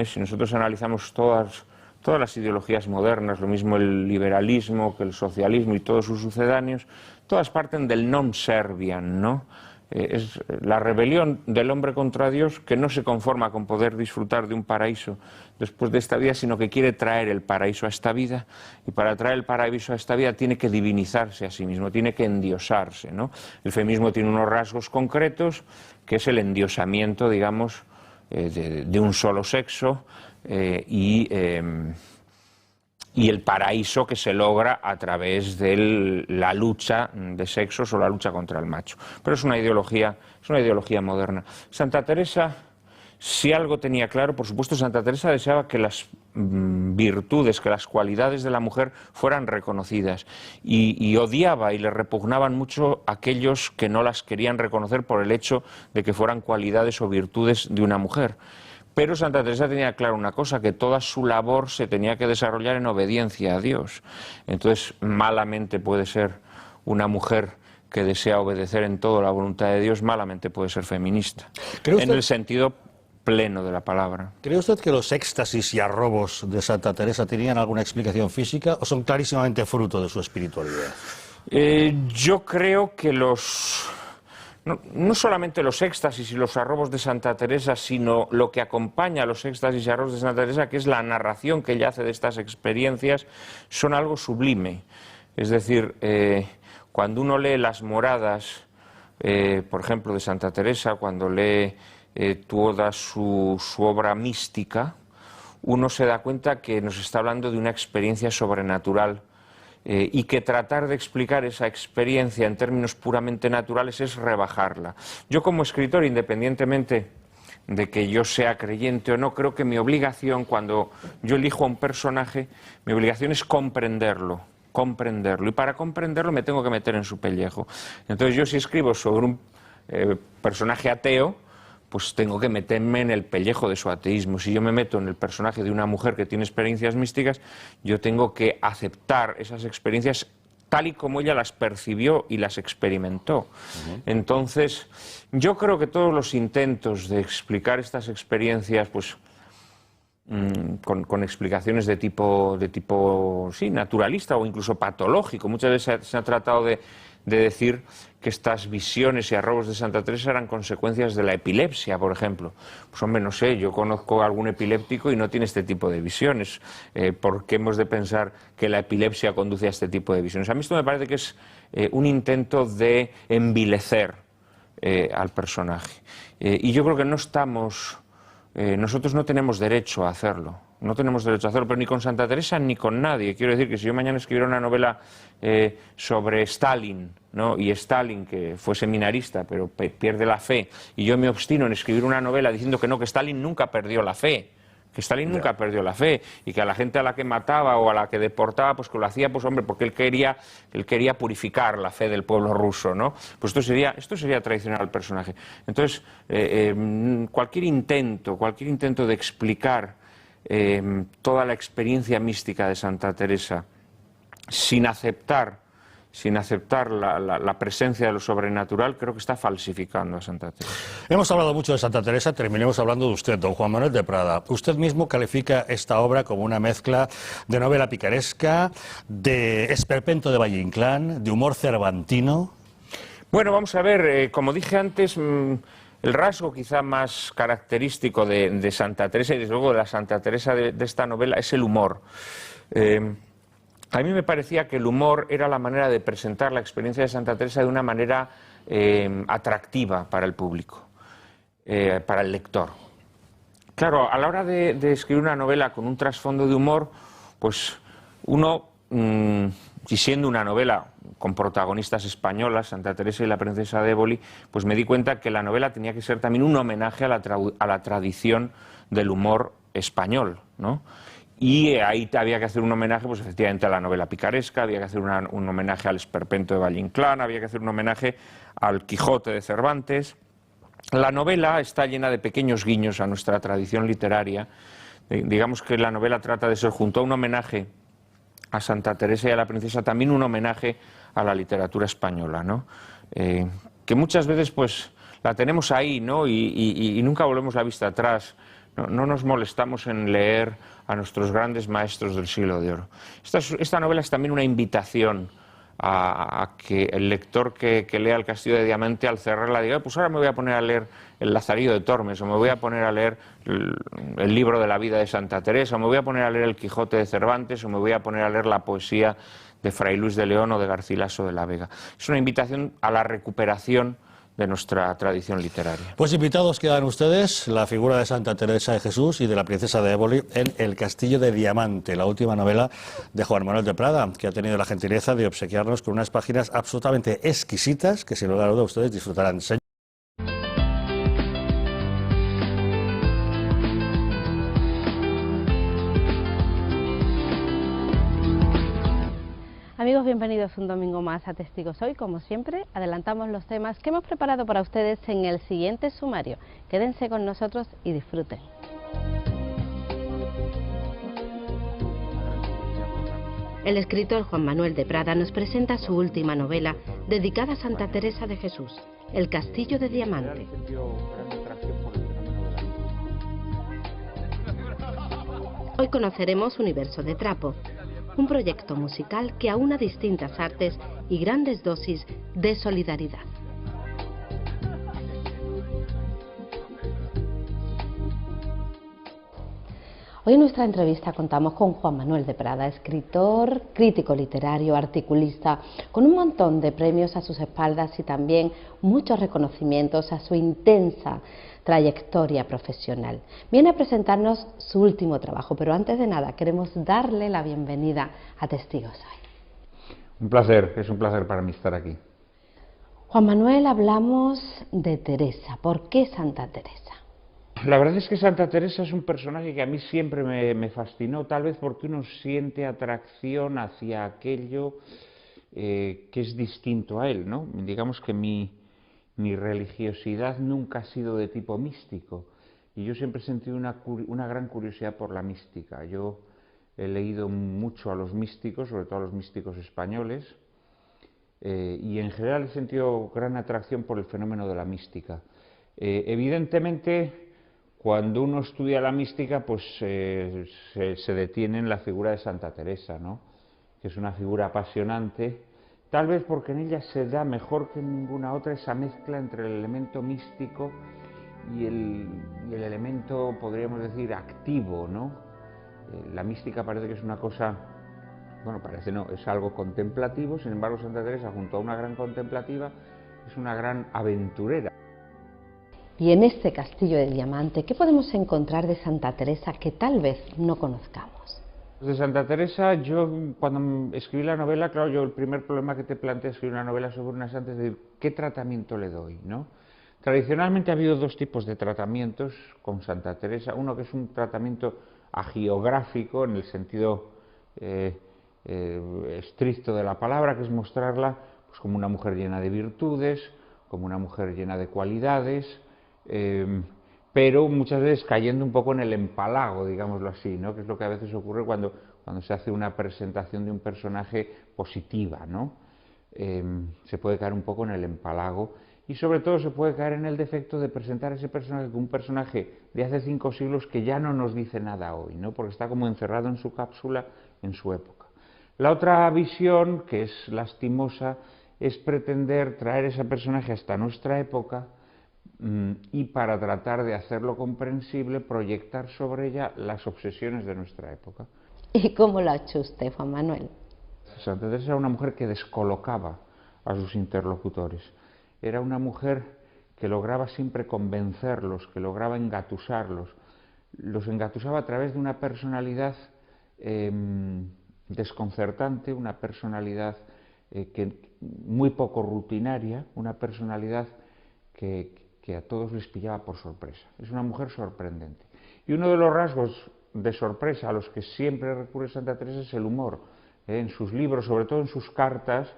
Si nosotros analizamos todas las ideologías modernas, lo mismo el liberalismo que el socialismo y todos sus sucedáneos, todas parten del non serviam, ¿no? Es la rebelión del hombre contra Dios, que no se conforma con poder disfrutar de un paraíso después de esta vida, sino que quiere traer el paraíso a esta vida, y para traer el paraíso a esta vida tiene que divinizarse a sí mismo, tiene que endiosarse, ¿no? El feminismo tiene unos rasgos concretos, que es el endiosamiento, digamos, de un solo sexo, y el paraíso que se logra a través de la lucha de sexos o la lucha contra el macho. Pero es una ideología moderna. Santa Teresa, si algo tenía claro, por supuesto, Santa Teresa deseaba que las virtudes, que las cualidades de la mujer fueran reconocidas, y odiaba y le repugnaban mucho aquellos que no las querían reconocer por el hecho de que fueran cualidades o virtudes de una mujer. Pero Santa Teresa tenía claro una cosa, que toda su labor se tenía que desarrollar en obediencia a Dios. Entonces, malamente puede ser una mujer que desea obedecer en todo la voluntad de Dios, malamente puede ser feminista. En el sentido pleno de la palabra. ¿Cree usted que los éxtasis y arrobos de Santa Teresa tenían alguna explicación física o son clarísimamente fruto de su espiritualidad? Yo creo que no solamente los éxtasis y los arrobos de Santa Teresa, sino lo que acompaña a los éxtasis y arrobos de Santa Teresa, que es la narración que ella hace de estas experiencias, son algo sublime. Es decir, cuando uno lee las moradas, por ejemplo, de Santa Teresa, cuando lee toda su obra mística, uno se da cuenta que nos está hablando de una experiencia sobrenatural, y que tratar de explicar esa experiencia en términos puramente naturales es rebajarla. Yo como escritor, independientemente de que yo sea creyente o no, creo que mi obligación, cuando yo elijo a un personaje, mi obligación es comprenderlo, y para comprenderlo me tengo que meter en su pellejo. Entonces yo, si escribo sobre un personaje ateo, pues tengo que meterme en el pellejo de su ateísmo. Si yo me meto en el personaje de una mujer que tiene experiencias místicas, yo tengo que aceptar esas experiencias tal y como ella las percibió y las experimentó. Entonces, yo creo que todos los intentos de explicar estas experiencias, pues con explicaciones de tipo sí, naturalista o incluso patológico, muchas veces se ha tratado de decir que estas visiones y arrobos de Santa Teresa eran consecuencias de la epilepsia, por ejemplo. Pues hombre, no sé, yo conozco a algún epiléptico y no tiene este tipo de visiones. ¿Por qué hemos de pensar que la epilepsia conduce a este tipo de visiones? A mí esto me parece que es un intento de envilecer al personaje. Y yo creo que nosotros no tenemos derecho a hacerlo. No tenemos derecho a hacerlo, pero ni con Santa Teresa ni con nadie. Quiero decir que si yo mañana escribiera una novela sobre Stalin, ¿no? Y Stalin, que fue seminarista, pero pierde la fe, y yo me obstino en escribir una novela diciendo que no, que Stalin nunca perdió la fe, nunca perdió la fe, y que a la gente a la que mataba o a la que deportaba, pues que lo hacía, pues hombre, porque él quería purificar la fe del pueblo ruso, ¿no? Pues esto sería traicionar al personaje. Entonces, cualquier intento de explicar toda la experiencia mística de Santa Teresa sin aceptar la presencia de lo sobrenatural, creo que está falsificando a Santa Teresa. Hemos hablado mucho de Santa Teresa, terminemos hablando de usted, don Juan Manuel de Prada. Usted mismo califica esta obra como una mezcla de novela picaresca, de esperpento de Valle Inclán, de humor cervantino. Bueno, vamos a ver, como dije antes, el rasgo quizá más característico de Santa Teresa, y desde luego de la Santa Teresa de esta novela, es el humor. A mí me parecía que el humor era la manera de presentar la experiencia de Santa Teresa de una manera atractiva para el público, para el lector. Claro, a la hora de escribir una novela con un trasfondo de humor, pues uno, y siendo una novela con protagonistas españolas, Santa Teresa y la princesa de Éboli, pues me di cuenta que la novela tenía que ser también un homenaje a la tradición del humor español, ¿no? Y ahí había que hacer un homenaje, pues efectivamente, a la novela picaresca, había que hacer un homenaje al esperpento de Valle Inclán, había que hacer un homenaje al Quijote de Cervantes. La novela está llena de pequeños guiños a nuestra tradición literaria. Digamos que la novela trata de ser, junto a un homenaje a Santa Teresa y a la princesa, también un homenaje a la literatura española, ¿no? Que muchas veces pues la tenemos ahí, ¿no? Y nunca volvemos la vista atrás. No nos molestamos en leer a nuestros grandes maestros del siglo de oro. Esta novela es también una invitación a que el lector que lea El Castillo de Diamante, al cerrarla, diga, pues ahora me voy a poner a leer El Lazarillo de Tormes, o me voy a poner a leer el libro de la vida de Santa Teresa, o me voy a poner a leer El Quijote de Cervantes, o me voy a poner a leer la poesía de Fray Luis de León o de Garcilaso de la Vega. Es una invitación a la recuperación de nuestra tradición literaria. Pues invitados quedan ustedes, la figura de Santa Teresa de Jesús y de la princesa de Éboli en El Castillo de Diamante, la última novela de Juan Manuel de Prada, que ha tenido la gentileza de obsequiarnos con unas páginas absolutamente exquisitas que, sin lugar a duda, ustedes disfrutarán. Amigos, bienvenidos un domingo más a Testigos Hoy. Como siempre, adelantamos los temas que hemos preparado para ustedes en el siguiente sumario. Quédense con nosotros y disfruten. El escritor Juan Manuel de Prada nos presenta su última novela dedicada a Santa Teresa de Jesús, El Castillo de Diamante. Hoy conoceremos Universo de Trapo, un proyecto musical que aúna distintas artes y grandes dosis de solidaridad. Hoy en nuestra entrevista contamos con Juan Manuel de Prada, escritor, crítico literario, articulista, con un montón de premios a sus espaldas y también muchos reconocimientos a su intensa trayectoria profesional. Viene a presentarnos su último trabajo, pero antes de nada queremos darle la bienvenida a Testigos Hoy. Un placer, es un placer para mí estar aquí. Juan Manuel, hablamos de Teresa. ¿Por qué Santa Teresa? La verdad es que Santa Teresa es un personaje que a mí siempre me fascinó, tal vez porque uno siente atracción hacia aquello que es distinto a él, ¿no? Digamos que mi religiosidad nunca ha sido de tipo místico y yo siempre he sentido una gran curiosidad por la mística. Yo he leído mucho a los místicos, sobre todo a los místicos españoles, y en general he sentido gran atracción por el fenómeno de la mística. Evidentemente, cuando uno estudia la mística, pues se detiene en la figura de Santa Teresa, ¿no? Que es una figura apasionante, tal vez porque en ella se da mejor que en ninguna otra esa mezcla entre el elemento místico y el elemento, podríamos decir, activo, ¿no? La mística parece que es una cosa, bueno, parece no, es algo contemplativo, sin embargo Santa Teresa, junto a una gran contemplativa, es una gran aventurera. Y en este castillo de diamante, ¿qué podemos encontrar de Santa Teresa que tal vez no conozcamos? De Santa Teresa, yo cuando escribí la novela, claro, yo el primer problema que te planteé es escribir una novela sobre una santa, es decir, ¿qué tratamiento le doy, no? Tradicionalmente ha habido dos tipos de tratamientos con Santa Teresa, uno que es un tratamiento agiográfico, en el sentido estricto de la palabra, que es mostrarla pues, como una mujer llena de virtudes, como una mujer llena de cualidades, pero muchas veces cayendo un poco en el empalago, digámoslo así, ¿no? Que es lo que a veces ocurre cuando se hace una presentación de un personaje positiva, ¿no? Se puede caer un poco en el empalago y sobre todo se puede caer en el defecto de presentar a ese personaje como un personaje de hace 5 siglos que ya no nos dice nada hoy, ¿no? Porque está como encerrado en su cápsula en su época. La otra visión, que es lastimosa, es pretender traer ese personaje hasta nuestra época y para tratar de hacerlo comprensible, proyectar sobre ella las obsesiones de nuestra época. ¿Y cómo lo ha hecho usted, Juan Manuel? Santa Teresa era una mujer que descolocaba a sus interlocutores. Era una mujer que lograba siempre convencerlos, que lograba engatusarlos. Los engatusaba a través de una personalidad desconcertante, una personalidad muy poco rutinaria, una personalidad que a todos les pillaba por sorpresa. Es una mujer sorprendente. Y uno de los rasgos de sorpresa a los que siempre recurre Santa Teresa es el humor. En sus libros, sobre todo en sus cartas,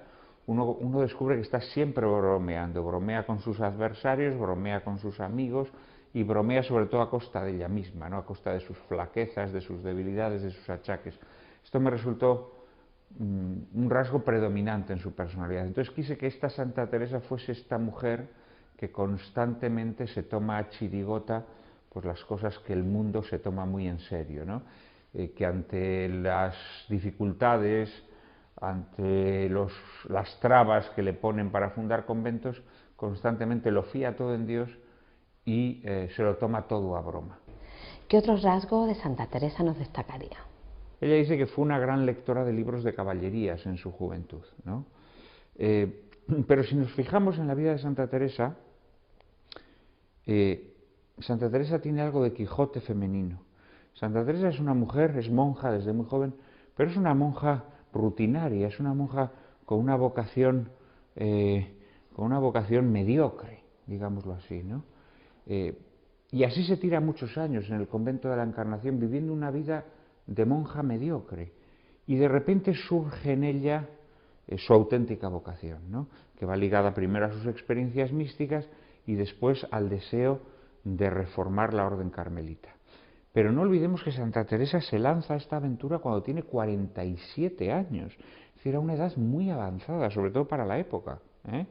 uno descubre que está siempre bromeando. Bromea con sus adversarios, bromea con sus amigos y bromea sobre todo a costa de ella misma, ¿no? A costa de sus flaquezas, de sus debilidades, de sus achaques. Esto me resultó un rasgo predominante en su personalidad. Entonces quise que esta Santa Teresa fuese esta mujer que constantemente se toma a chirigota pues las cosas que el mundo se toma muy en serio, ¿no? Que ante las dificultades, ante las trabas que le ponen para fundar conventos, constantemente lo fía todo en Dios y se lo toma todo a broma. ¿Qué otro rasgo de Santa Teresa nos destacaría? Ella dice que fue una gran lectora de libros de caballerías en su juventud, ¿no? Pero si nos fijamos en la vida de Santa Teresa, Santa Teresa tiene algo de Quijote femenino. Santa Teresa es una mujer, es monja desde muy joven, pero es una monja rutinaria, es una monja con una vocación mediocre, digámoslo así, ¿no? Y así se tira muchos años en el convento de la Encarnación, viviendo una vida de monja mediocre. Y de repente surge en ella su auténtica vocación, ¿no? Que va ligada primero a sus experiencias místicas y después al deseo de reformar la orden carmelita. Pero no olvidemos que Santa Teresa se lanza a esta aventura cuando tiene 47 años, es decir, a una edad muy avanzada, sobre todo para la época, ¿eh?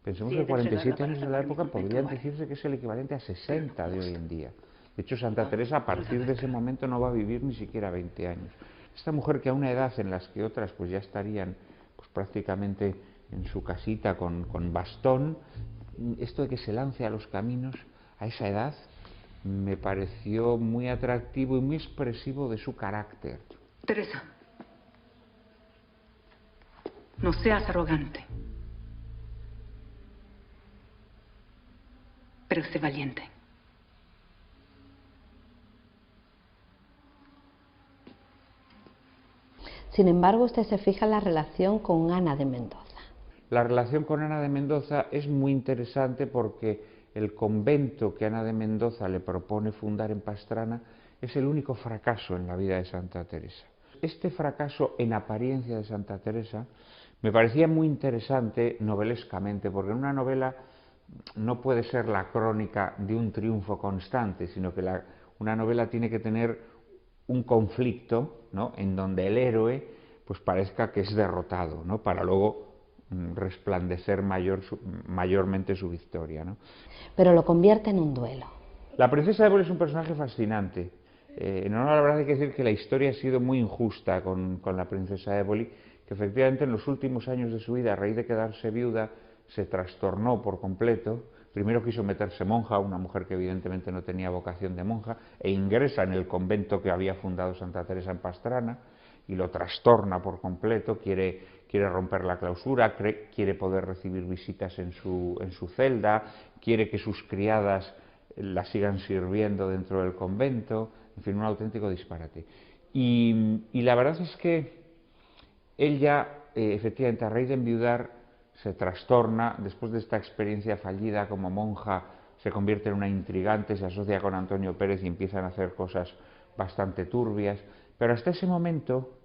Pensemos que 47 años de la época podrían decirse que es el equivalente a 60 de hoy en día. De hecho, Santa Teresa a partir de ese momento no va a vivir ni siquiera 20 años. Esta mujer que a una edad en las que otras pues ya estarían pues prácticamente en su casita con bastón, esto de que se lance a los caminos a esa edad me pareció muy atractivo y muy expresivo de su carácter. Teresa, no seas arrogante, pero sé valiente. Sin embargo, usted se fija en la relación con Ana de Mendoza. La relación con Ana de Mendoza es muy interesante porque el convento que Ana de Mendoza le propone fundar en Pastrana es el único fracaso en la vida de Santa Teresa. Este fracaso en apariencia de Santa Teresa me parecía muy interesante novelescamente, porque en una novela no puede ser la crónica de un triunfo constante, sino que una novela tiene que tener un conflicto, ¿no?, en donde el héroe pues parezca que es derrotado, ¿no?, para luego resplandecer mayormente su victoria, ¿no? Pero lo convierte en un duelo. La princesa Éboli es un personaje fascinante. En honor a la verdad hay que decir que la historia ha sido muy injusta con la princesa Éboli, que efectivamente en los últimos años de su vida, a raíz de quedarse viuda, se trastornó por completo. Primero quiso meterse monja, una mujer que evidentemente no tenía vocación de monja, e ingresa en el convento que había fundado Santa Teresa en Pastrana, y lo trastorna por completo, quiere romper la clausura, quiere poder recibir visitas en su celda, quiere que sus criadas la sigan sirviendo dentro del convento, en fin, un auténtico disparate. Y la verdad es que ella, efectivamente, a raíz de enviudar, se trastorna, después de esta experiencia fallida como monja, se convierte en una intrigante, se asocia con Antonio Pérez y empiezan a hacer cosas bastante turbias, pero hasta ese momento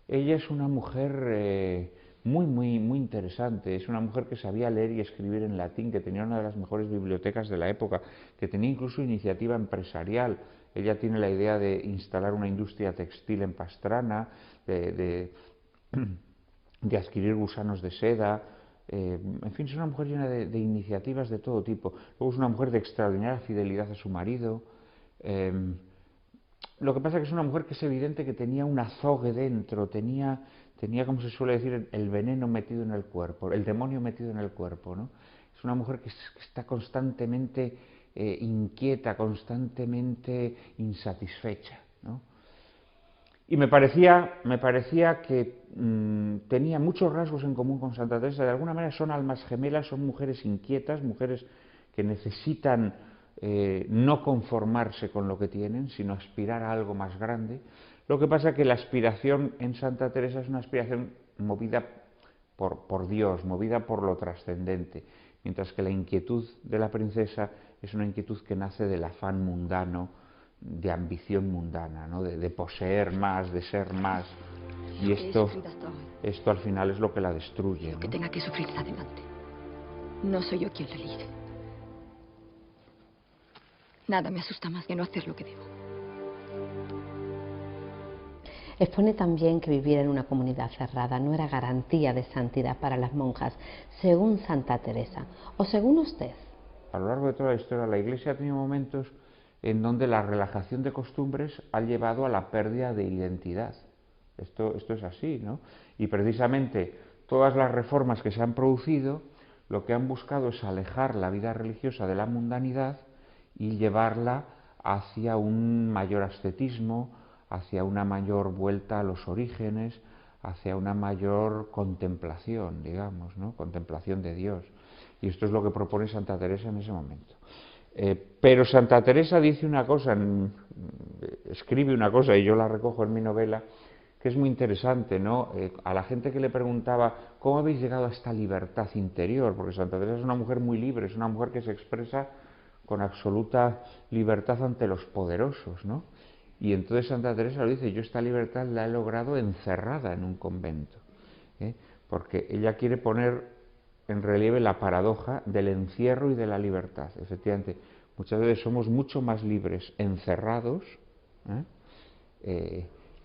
ella es una mujer muy interesante, es una mujer que sabía leer y escribir en latín, que tenía una de las mejores bibliotecas de la época, que tenía incluso iniciativa empresarial. Ella tiene la idea de instalar una industria textil en Pastrana, de adquirir gusanos de seda, en fin, es una mujer llena de iniciativas de todo tipo. Luego es una mujer de extraordinaria fidelidad a su marido. Lo que pasa es que es una mujer que es evidente que tenía un azogue dentro, tenía, como se suele decir, el veneno metido en el cuerpo, el demonio metido en el cuerpo, ¿no? Es una mujer que está constantemente inquieta, constantemente insatisfecha, ¿no? Y me parecía que tenía muchos rasgos en común con Santa Teresa. De alguna manera son almas gemelas, son mujeres inquietas, mujeres que necesitan no conformarse con lo que tienen, sino aspirar a algo más grande. Lo que pasa es que la aspiración en Santa Teresa es una aspiración movida por Dios, movida por lo trascendente, mientras que la inquietud de la princesa es una inquietud que nace del afán mundano, de ambición mundana, ¿no?, de poseer más, de ser más. Y esto al final es lo que la destruye, Lo que ¿no? tenga que sufrir adelante. No soy yo quien la elige. Nada me asusta más que no hacer lo que debo. Expone también que vivir en una comunidad cerrada no era garantía de santidad para las monjas, según Santa Teresa, o según usted. A lo largo de toda la historia, la Iglesia ha tenido momentos en donde la relajación de costumbres ha llevado a la pérdida de identidad. Esto es así, ¿no? Y precisamente todas las reformas que se han producido, lo que han buscado es alejar la vida religiosa de la mundanidad y llevarla hacia un mayor ascetismo, hacia una mayor vuelta a los orígenes, hacia una mayor contemplación, digamos, ¿no?, contemplación de Dios. Y esto es lo que propone Santa Teresa en ese momento. Pero Santa Teresa dice una cosa, escribe una cosa, y yo la recojo en mi novela, que es muy interesante, ¿no? A la gente que le preguntaba, ¿cómo habéis llegado a esta libertad interior? Porque Santa Teresa es una mujer muy libre, es una mujer que se expresa con absoluta libertad ante los poderosos, ¿no? Y entonces Santa Teresa lo dice, yo esta libertad la he logrado encerrada en un convento, porque ella quiere poner en relieve la paradoja del encierro y de la libertad. Efectivamente, muchas veces somos mucho más libres encerrados,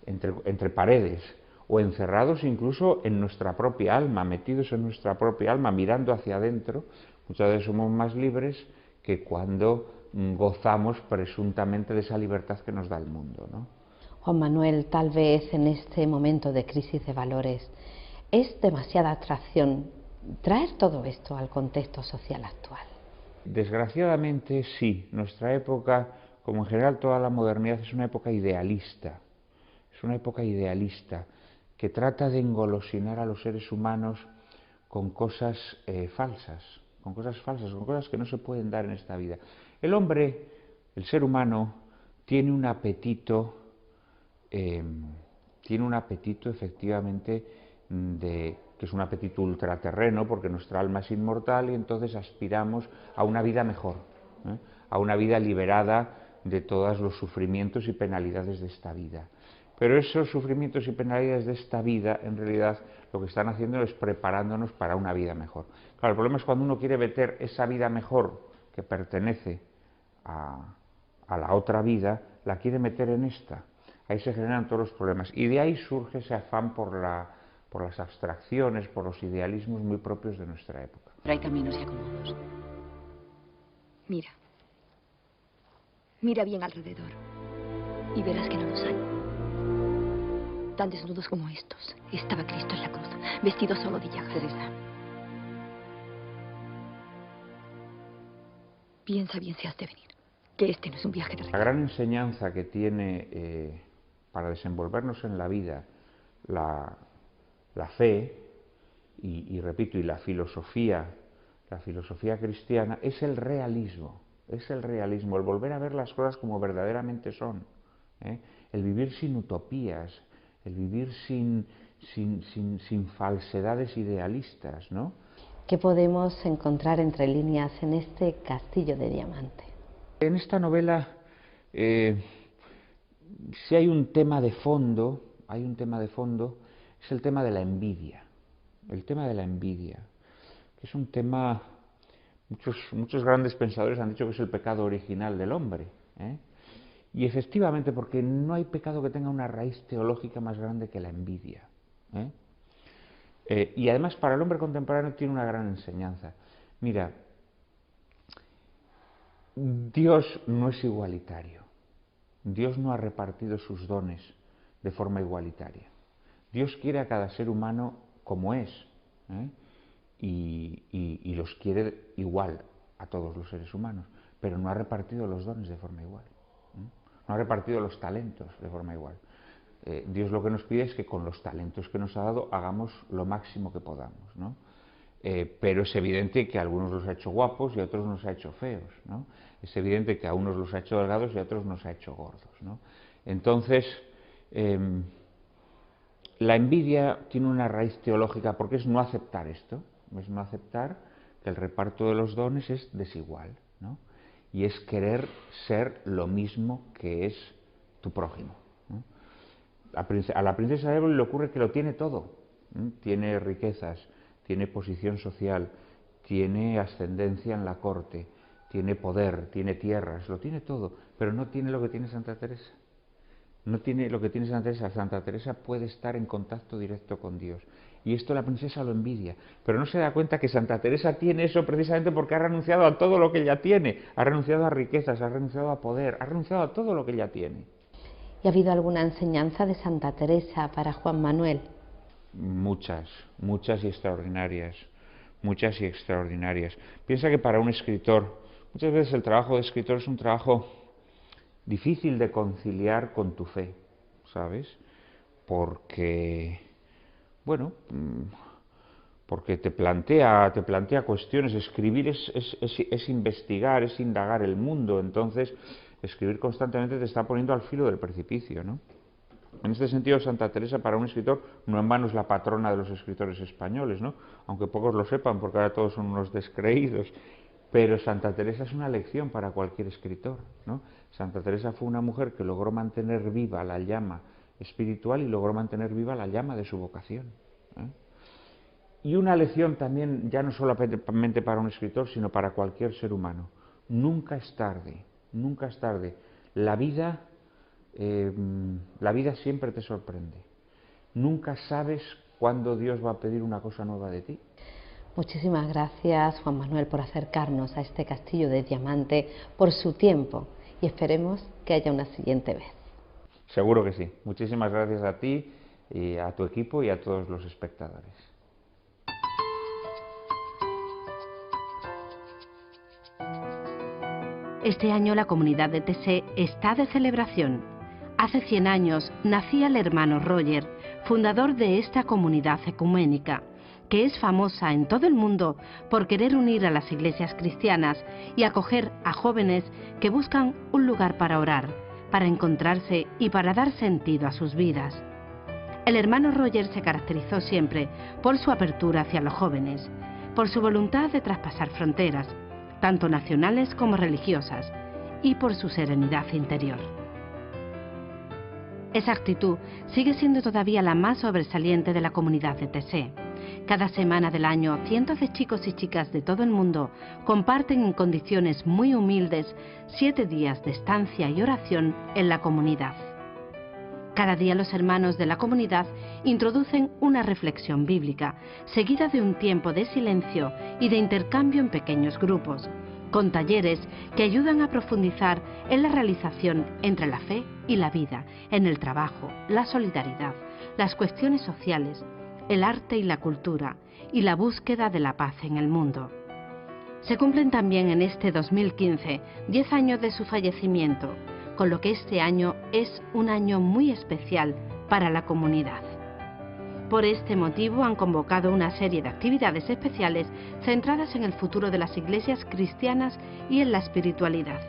entre paredes, o encerrados incluso en nuestra propia alma, metidos en nuestra propia alma, mirando hacia adentro. Muchas veces somos más libres que cuando gozamos presuntamente de esa libertad que nos da el mundo, ¿no? Juan Manuel, tal vez en este momento de crisis de valores, ¿es demasiada abstracción traer todo esto al contexto social actual? Desgraciadamente sí, nuestra época, como en general toda la modernidad, es una época idealista. Es una época idealista que trata de engolosinar a los seres humanos con cosas falsas, con cosas que no se pueden dar en esta vida. El hombre, el ser humano, tiene un apetito efectivamente que es un apetito ultraterreno, porque nuestra alma es inmortal y entonces aspiramos a una vida mejor, a una vida liberada de todos los sufrimientos y penalidades de esta vida. Pero esos sufrimientos y penalidades de esta vida, en realidad, lo que están haciendo es preparándonos para una vida mejor. Claro, el problema es cuando uno quiere meter esa vida mejor que pertenece a la otra vida, la quiere meter en esta. Ahí se generan todos los problemas. Y de ahí surge ese afán por las abstracciones, por los idealismos muy propios de nuestra época. Pero hay caminos y acomodos. Mira. Mira bien alrededor. Y verás que no los hay. Tan desnudos como estos, estaba Cristo en la cruz, vestido solo de llagas. Teresa. Piensa bien si has de venir, que este no es un viaje de regreso. La gran enseñanza que tiene para desenvolvernos en la vida la fe, y repito, y la filosofía cristiana, es el realismo, el volver a ver las cosas como verdaderamente son, el vivir sin utopías, el vivir sin falsedades idealistas, ¿no? ¿Qué podemos encontrar entre líneas en este castillo de diamante? En esta novela, si hay un tema de fondo, es el tema de la envidia. El tema de la envidia, que es un tema, muchos grandes pensadores han dicho que es el pecado original del hombre, y efectivamente, porque no hay pecado que tenga una raíz teológica más grande que la envidia, y además para el hombre contemporáneo tiene una gran enseñanza. Mira, Dios no es igualitario, Dios no ha repartido sus dones de forma igualitaria. Dios quiere a cada ser humano como es, y los quiere igual a todos los seres humanos, pero no ha repartido los dones de forma igual, no ha repartido los talentos de forma igual. Dios lo que nos pide es que con los talentos que nos ha dado hagamos lo máximo que podamos, ¿no? Pero es evidente que a algunos los ha hecho guapos y a otros nos ha hecho feos, ¿no? Es evidente que a unos los ha hecho delgados y a otros nos ha hecho gordos, ¿no? Entonces, la envidia tiene una raíz teológica porque es no aceptar esto, es no aceptar que el reparto de los dones es desigual, ¿no? Y es querer ser lo mismo que es tu prójimo, ¿no? A la princesa de Éboli le ocurre que lo tiene todo, ¿no? Tiene riquezas, tiene posición social, tiene ascendencia en la corte, tiene poder, tiene tierras, lo tiene todo, pero no tiene lo que tiene Santa Teresa. No tiene lo que tiene Santa Teresa. Santa Teresa puede estar en contacto directo con Dios. Y esto la princesa lo envidia. Pero no se da cuenta que Santa Teresa tiene eso precisamente porque ha renunciado a todo lo que ella tiene. Ha renunciado a riquezas, ha renunciado a poder, ha renunciado a todo lo que ella tiene. ¿Y ha habido alguna enseñanza de Santa Teresa para Juan Manuel? Muchas y extraordinarias. Muchas y extraordinarias. Piensa que para un escritor, muchas veces el trabajo de escritor es un trabajo difícil de conciliar con tu fe, ¿sabes? Porque, bueno, porque te plantea cuestiones. Escribir es investigar, es indagar el mundo. Entonces, escribir constantemente te está poniendo al filo del precipicio, ¿no? En este sentido, Santa Teresa, para un escritor, no en vano es la patrona de los escritores españoles, ¿no? Aunque pocos lo sepan, porque ahora todos son unos descreídos. Pero Santa Teresa es una lección para cualquier escritor, ¿no? Santa Teresa fue una mujer que logró mantener viva la llama espiritual y logró mantener viva la llama de su vocación, ¿eh? Y una lección también, ya no solamente para un escritor, sino para cualquier ser humano. Nunca es tarde, nunca es tarde. La vida siempre te sorprende. Nunca sabes cuándo Dios va a pedir una cosa nueva de ti. Muchísimas gracias, Juan Manuel, por acercarnos a este castillo de diamante, por su tiempo, y esperemos que haya una siguiente vez. Seguro que sí. Muchísimas gracias a ti, y a tu equipo y a todos los espectadores. Este año la comunidad de TC está de celebración. Hace 100 años nacía el hermano Roger, fundador de esta comunidad ecuménica, que es famosa en todo el mundo por querer unir a las iglesias cristianas y acoger a jóvenes que buscan un lugar para orar, para encontrarse y para dar sentido a sus vidas. El hermano Roger se caracterizó siempre por su apertura hacia los jóvenes, por su voluntad de traspasar fronteras, tanto nacionales como religiosas, y por su serenidad interior. Esa actitud sigue siendo todavía la más sobresaliente de la comunidad de TC. Cada semana del año, cientos de chicos y chicas de todo el mundo comparten en condiciones muy humildes 7 días de estancia y oración en la comunidad. Cada día los hermanos de la comunidad introducen una reflexión bíblica, seguida de un tiempo de silencio y de intercambio en pequeños grupos, con talleres que ayudan a profundizar en la realización entre la fe y la vida, en el trabajo, la solidaridad, las cuestiones sociales, el arte y la cultura, y la búsqueda de la paz en el mundo. Se cumplen también en este 2015 10 años de su fallecimiento, con lo que este año es un año muy especial para la comunidad. Por este motivo han convocado una serie de actividades especiales centradas en el futuro de las iglesias cristianas y en la espiritualidad,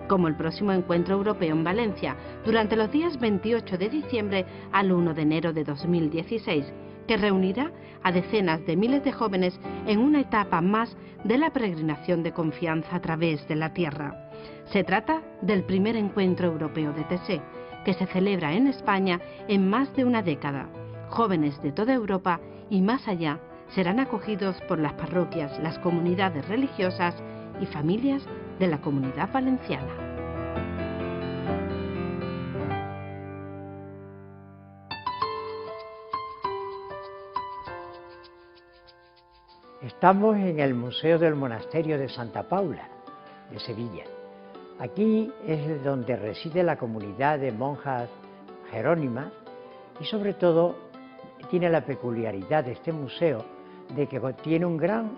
como el próximo Encuentro Europeo en Valencia, durante los días 28 de diciembre al 1 de enero de 2016, que reunirá a decenas de miles de jóvenes en una etapa más de la peregrinación de confianza a través de la tierra. Se trata del primer encuentro europeo de TC, que se celebra en España en más de una década. Jóvenes de toda Europa y más allá serán acogidos por las parroquias, las comunidades religiosas y familias de la Comunidad Valenciana. Estamos en el Museo del Monasterio de Santa Paula, de Sevilla. Aquí es donde reside la comunidad de monjas jerónimas y sobre todo tiene la peculiaridad de este museo de que tiene un gran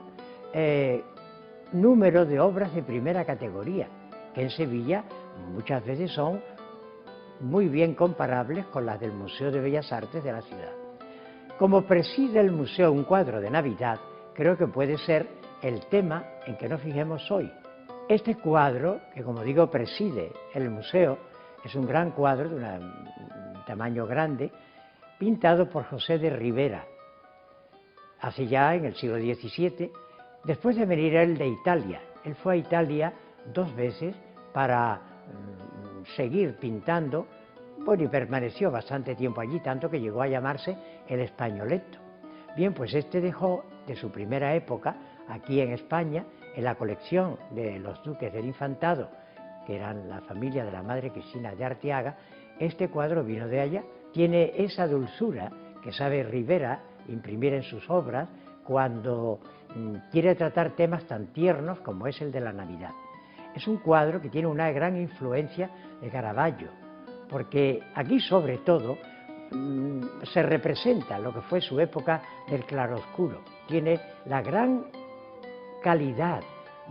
número de obras de primera categoría, que en Sevilla muchas veces son muy bien comparables con las del Museo de Bellas Artes de la ciudad. Como preside el museo un cuadro de Navidad, creo que puede ser el tema en que nos fijemos hoy. Este cuadro, que como digo preside el museo, es un gran cuadro de un tamaño grande, pintado por José de Ribera, hace ya en el siglo XVII, después de venir él de Italia. Él fue a Italia 2 veces para seguir pintando, bueno, y permaneció bastante tiempo allí, tanto que llegó a llamarse el Españoletto. Bien, pues este dejó de su primera época aquí en España, en la colección de los duques del Infantado, que eran la familia de la madre Cristina de Arteaga. Este cuadro vino de allá, tiene esa dulzura que sabe Ribera imprimir en sus obras cuando quiere tratar temas tan tiernos como es el de la Navidad. Es un cuadro que tiene una gran influencia de Caravaggio, porque aquí sobre todo se representa lo que fue su época del claroscuro. Tiene la gran calidad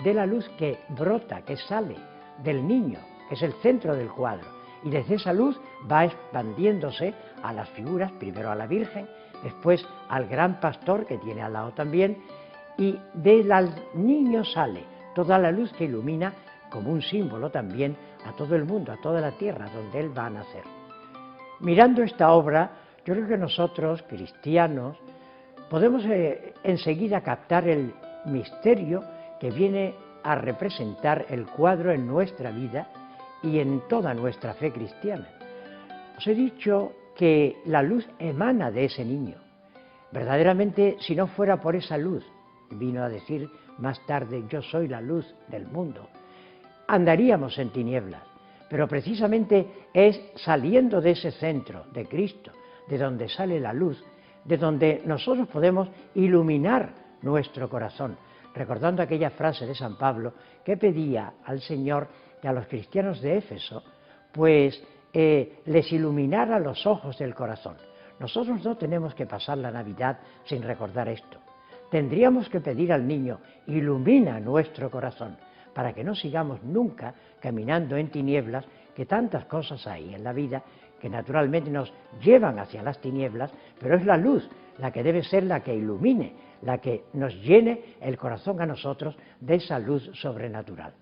de la luz que brota, que sale del niño, que es el centro del cuadro, y desde esa luz va expandiéndose a las figuras, primero a la Virgen, después al gran pastor que tiene al lado también, y del niño sale toda la luz que ilumina como un símbolo también a todo el mundo, a toda la tierra donde él va a nacer. Mirando esta obra, yo creo que nosotros, cristianos, podemos enseguida captar el misterio que viene a representar el cuadro en nuestra vida y en toda nuestra fe cristiana. Os he dicho que la luz emana de ese niño. Verdaderamente, si no fuera por esa luz, vino a decir más tarde, yo soy la luz del mundo, andaríamos en tinieblas. Pero precisamente es saliendo de ese centro de Cristo, de donde sale la luz, de donde nosotros podemos iluminar nuestro corazón, recordando aquella frase de San Pablo que pedía al Señor que a los cristianos de Éfeso pues les iluminara los ojos del corazón. Nosotros no tenemos que pasar la Navidad sin recordar esto. Tendríamos que pedir al niño, ilumina nuestro corazón, para que no sigamos nunca caminando en tinieblas, que tantas cosas hay en la vida que naturalmente nos llevan hacia las tinieblas, pero es la luz la que debe ser la que ilumine, la que nos llene el corazón a nosotros de esa luz sobrenatural.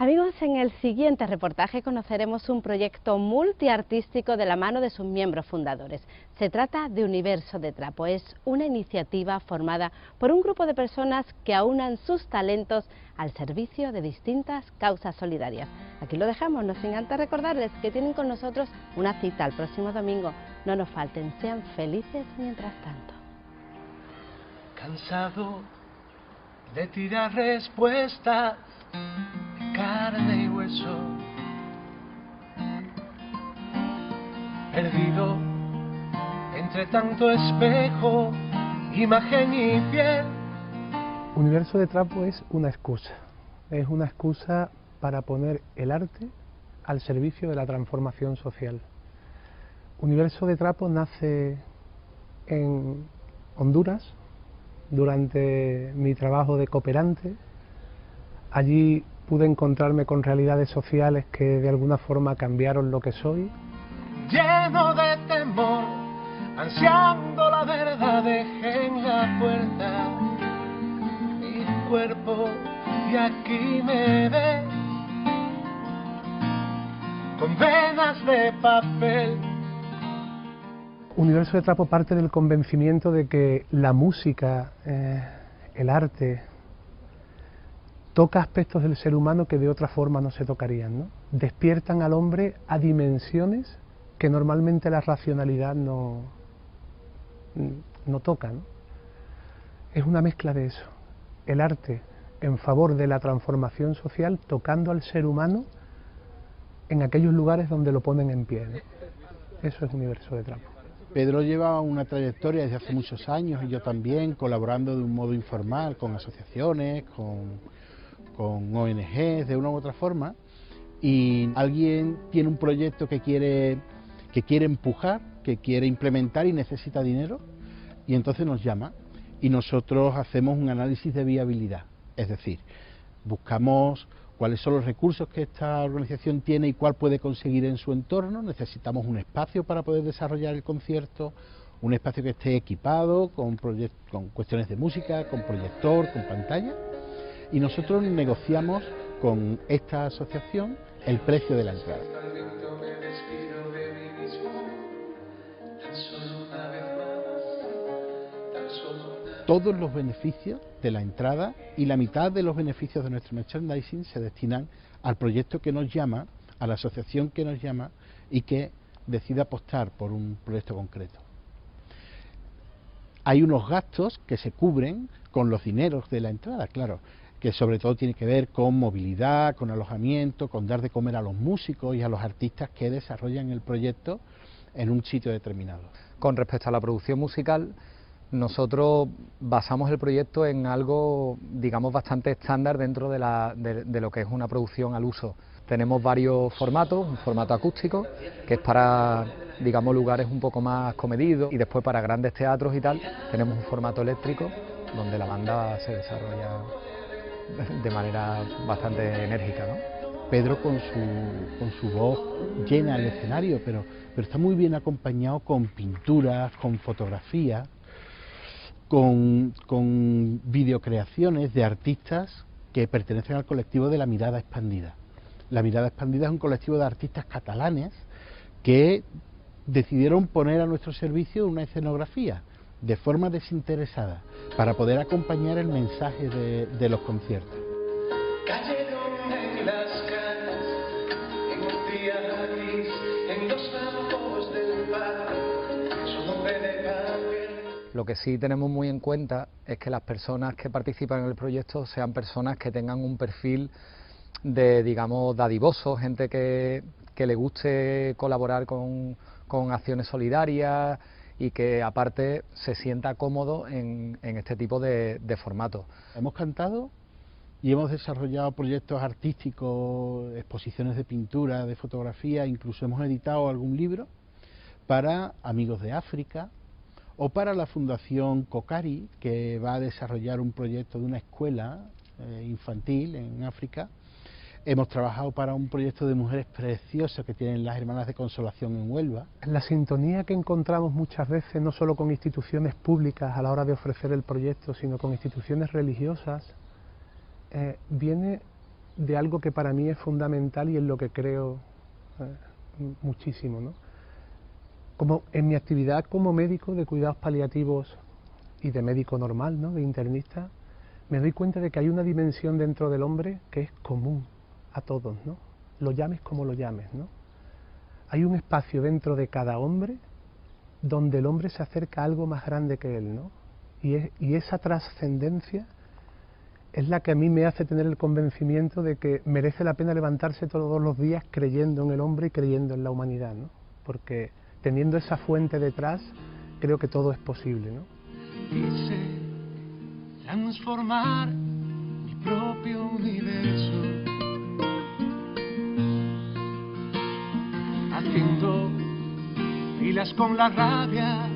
Amigos, en el siguiente reportaje conoceremos un proyecto multiartístico de la mano de sus miembros fundadores. Se trata de Universo de Trapo. Es una iniciativa formada por un grupo de personas que aunan sus talentos al servicio de distintas causas solidarias. Aquí lo dejamos, no sin antes recordarles que tienen con nosotros una cita el próximo domingo. No nos falten, sean felices mientras tanto. Cansado de tirar respuestas, carne y hueso, perdido entre tanto espejo, imagen y piel. Universo de Trapo es una excusa para poner el arte al servicio de la transformación social. Universo de Trapo nace en Honduras durante mi trabajo de cooperante. Allí pude encontrarme con realidades sociales que de alguna forma cambiaron lo que soy. Lleno de temor, ansiando la verdad, dejé en la puerta mi cuerpo y aquí me ves, con venas de papel. Universo de Trapo parte del convencimiento de que la música, el arte, toca aspectos del ser humano que de otra forma no se tocarían, ¿no? Despiertan al hombre a dimensiones que normalmente la racionalidad no toca, ¿no? Es una mezcla de eso, el arte en favor de la transformación social, tocando al ser humano en aquellos lugares donde lo ponen en pie, ¿no? Eso es Universo de Trapo. Pedro lleva una trayectoria desde hace muchos años, y yo también, colaborando de un modo informal con asociaciones, con ONGs, de una u otra forma, y alguien tiene un proyecto que quiere empujar, que quiere implementar y necesita dinero, y entonces nos llama, y nosotros hacemos un análisis de viabilidad, es decir, buscamos cuáles son los recursos que esta organización tiene y cuál puede conseguir en su entorno. Necesitamos un espacio para poder desarrollar el concierto, un espacio que esté equipado con cuestiones de música, con proyector, con pantalla, y nosotros negociamos con esta asociación el precio de la entrada. Todos los beneficios de la entrada y la mitad de los beneficios de nuestro merchandising se destinan al proyecto que nos llama, a la asociación que nos llama y que decide apostar por un proyecto concreto. Hay unos gastos que se cubren con los dineros de la entrada, claro, que sobre todo tiene que ver con movilidad, con alojamiento, con dar de comer a los músicos y a los artistas que desarrollan el proyecto en un sitio determinado. Con respecto a la producción musical, nosotros basamos el proyecto en algo, digamos, bastante estándar dentro de lo que es una producción al uso. Tenemos varios formatos, un formato acústico, que es para, digamos, lugares un poco más comedidos, y después para grandes teatros y tal, tenemos un formato eléctrico, donde la banda se desarrolla de manera bastante enérgica, ¿no? Pedro con su voz llena el escenario, pero está muy bien acompañado con pinturas, con fotografías, con videocreaciones de artistas que pertenecen al colectivo de La Mirada Expandida. La Mirada Expandida es un colectivo de artistas catalanes que decidieron poner a nuestro servicio una escenografía de forma desinteresada para poder acompañar el mensaje de los conciertos. Cayeron en las caras, en un día gris, en los campos del bar, su nombre de Gabriel. Lo que sí tenemos muy en cuenta es que las personas que participan en el proyecto sean personas que tengan un perfil de, digamos, dadivoso, gente que le guste colaborar con acciones solidarias y que aparte se sienta cómodo en este tipo de formato. Hemos cantado y hemos desarrollado proyectos artísticos, exposiciones de pintura, de fotografía, incluso hemos editado algún libro para Amigos de África o para la Fundación Cocari, que va a desarrollar un proyecto de una escuela infantil en África. Hemos trabajado para un proyecto de mujeres preciosas que tienen las Hermanas de Consolación en Huelva. La sintonía que encontramos muchas veces, no solo con instituciones públicas a la hora de ofrecer el proyecto, sino con instituciones religiosas, viene de algo que para mí es fundamental y en lo que creo muchísimo, ¿no? Como en mi actividad como médico de cuidados paliativos y de médico normal, ¿no?, de internista, me doy cuenta de que hay una dimensión dentro del hombre que es común a todos, ¿no? Lo llames como lo llames, ¿no? Hay un espacio dentro de cada hombre donde el hombre se acerca a algo más grande que él, ¿no? Y esa trascendencia es la que a mí me hace tener el convencimiento de que merece la pena levantarse todos los días creyendo en el hombre y creyendo en la humanidad, ¿no? Porque teniendo esa fuente detrás, creo que todo es posible, ¿no? Quise transformar mi propio universo, haciendo filas con la rabia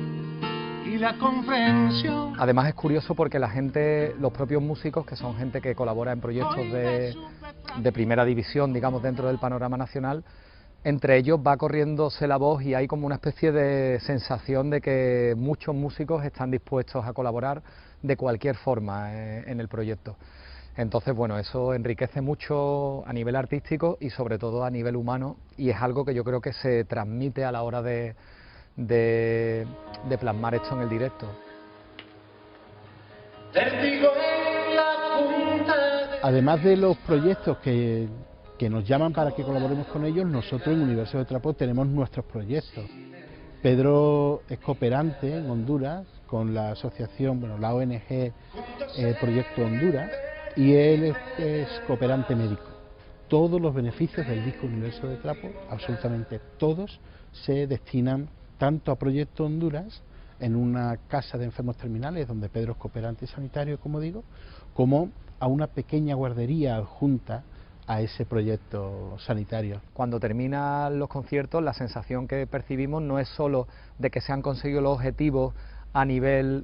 y la comprensión. Además es curioso porque la gente, los propios músicos, que son gente que colabora en proyectos de primera división, digamos, dentro del panorama nacional, entre ellos va corriéndose la voz y hay como una especie de sensación de que muchos músicos están dispuestos a colaborar de cualquier forma en el proyecto. Entonces, bueno, eso enriquece mucho a nivel artístico y sobre todo a nivel humano, y es algo que yo creo que se transmite a la hora de plasmar esto en el directo. Además de los proyectos que nos llaman para que colaboremos con ellos, nosotros en Universo de Trapo tenemos nuestros proyectos. Pedro es cooperante en Honduras con la asociación, bueno, la ONG Proyecto Honduras, y él es cooperante médico. Todos los beneficios del disco Universo de Trapo, absolutamente todos, se destinan tanto a Proyecto Honduras, en una casa de enfermos terminales donde Pedro es cooperante sanitario, como digo, como a una pequeña guardería adjunta a ese proyecto sanitario. Cuando terminan los conciertos, la sensación que percibimos no es solo de que se han conseguido los objetivos a nivel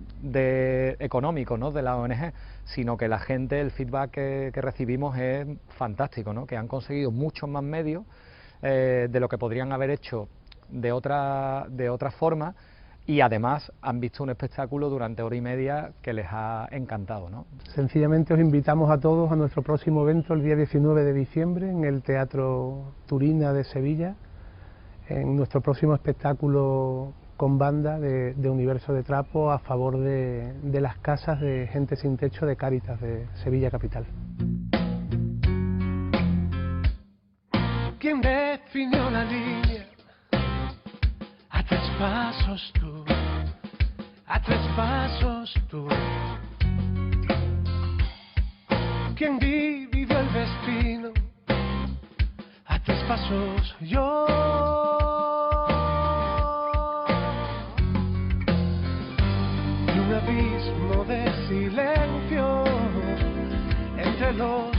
económico, ¿no?, de la ONG, sino que la gente, el feedback que recibimos es fantástico, ¿no?, que han conseguido muchos más medios de lo que podrían haber hecho de otra forma, y además han visto un espectáculo durante hora y media que les ha encantado, ¿no? Sencillamente os invitamos a todos a nuestro próximo evento el día 19 de diciembre en el Teatro Turina de Sevilla, en nuestro próximo espectáculo con banda de Universo de Trapo a favor de las casas de gente sin techo de Cáritas de Sevilla capital. ¿Quién definió la línea? A tres pasos tú, a tres pasos tú. ¿Quién dividió el destino? A tres pasos yo. Y un abismo de silencio entre los